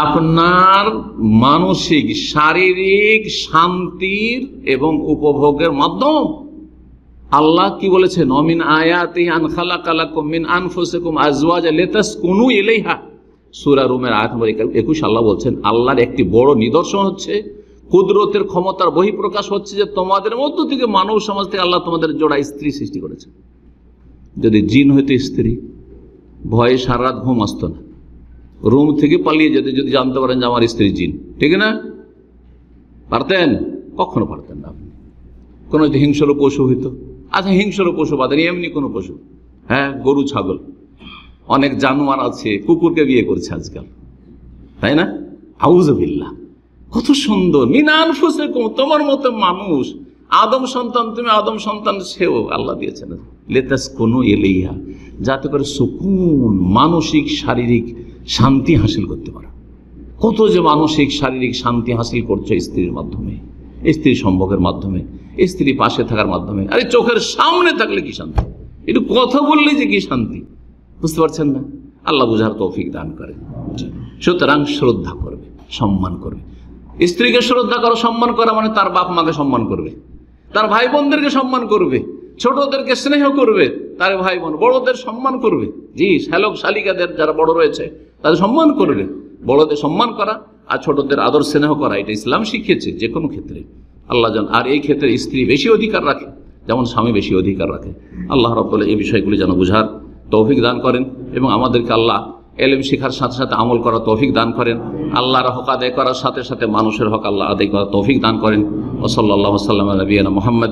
B: আপনার মানসিক শারীরিক শান্তির এবং উপভোগের মাধ্যম। আল্লাহ কি বলেছেন? অমিন আয়াতি আন খালাকা লাকুম মিন আনফুসিকুম আজওয়াজা লিতাসকুনু ইলাইহা, সূরা রুমের আয়াত নম্বর 21। আল্লাহ বলছেন আল্লাহর একটি বড় নিদর্শন হচ্ছে, কুদরতের ক্ষমতার বহিঃপ্রকাশ হচ্ছে যে তোমাদের মধ্য থেকে, মানব সমাজ থেকে আল্লাহ তোমাদের জোড়া স্ত্রী সৃষ্টি করেছে। যদি জিন হইতো স্ত্রী, ভয়ে সারা রাত ঘুম আসতো না, রুম থেকে পালিয়ে যেতে যদি জানতে পারেন যে আমার স্ত্রী জিন, ঠিক না? পারতেন? কখনো পারতেন না। আপনি কোনো হিংস্র পশু হইতো, আচ্ছা হিংস্র পশু বাদেন, এমনি কোনো পশু, হ্যাঁ গরু ছাগল, অনেক জানোয়ার আছে কুকুরকে বিয়ে করছে আজকাল, তাই না? আউযুবিল্লাহ, কত সুন্দর। মিন আনফুসিকুম, তোমার মতো মানুষ, আদম সন্তান, তুমি আদম সন্তান সেও আল্লাহ দিয়েছেন লিতাসকুনু ইলাইহা, যাতে করে সুকুন, মানসিক শারীরিক শান্তি হাসিল করতে পারো। কত যে মানসিক শারীরিক শান্তি হাসিল করছে স্ত্রীর মাধ্যমে, স্ত্রী সম্ভোগের মাধ্যমে, স্ত্রী পাশে থাকার মাধ্যমে। আরে চোখের সামনে থাকলে কি শান্তি, একটু কথা বললে যে কি শান্তি, বুঝতে পারছেন না? আল্লাহ বুঝার তৌফিক দান করে। সুতরাং শ্রদ্ধা করবে, সম্মান করবে। স্ত্রীকে শ্রদ্ধা করো, সম্মান করা মানে তার বাপ মাকে সম্মান করবে, তার ভাই বোনদেরকে সম্মান করবে, ছোটদেরকে স্নেহ করবে, তার ভাই বোন বড়দের সম্মান করবে। জি, শ্যালক শালিকাদের যারা বড় রয়েছে তাদের সম্মান করবে। বড়দের সম্মান করা আর ছোটদের আদর স্নেহ করা, এটা ইসলাম শিখিয়েছে যে কোনো ক্ষেত্রে। আল্লাহ জান, আর এই ক্ষেত্রে স্ত্রী বেশি অধিকার রাখে যেমন স্বামী বেশি অধিকার রাখে। আল্লাহ রাব্বুল এই বিষয়গুলি যেন বুঝার তৌফিক দান করেন এবং আমাদেরকে আল্লাহ এলেম শিখার সাথে সাথে আমল করার তৌফিক দান করেন। আল্লাহর হক আদায় করার সাথে সাথে মানুষের হক আল্লাহ আদায় করার তৌফিক দান করেন। ওয়া সাল্লাল্লাহু আলা নবিয়িনা মুহাম্মদ।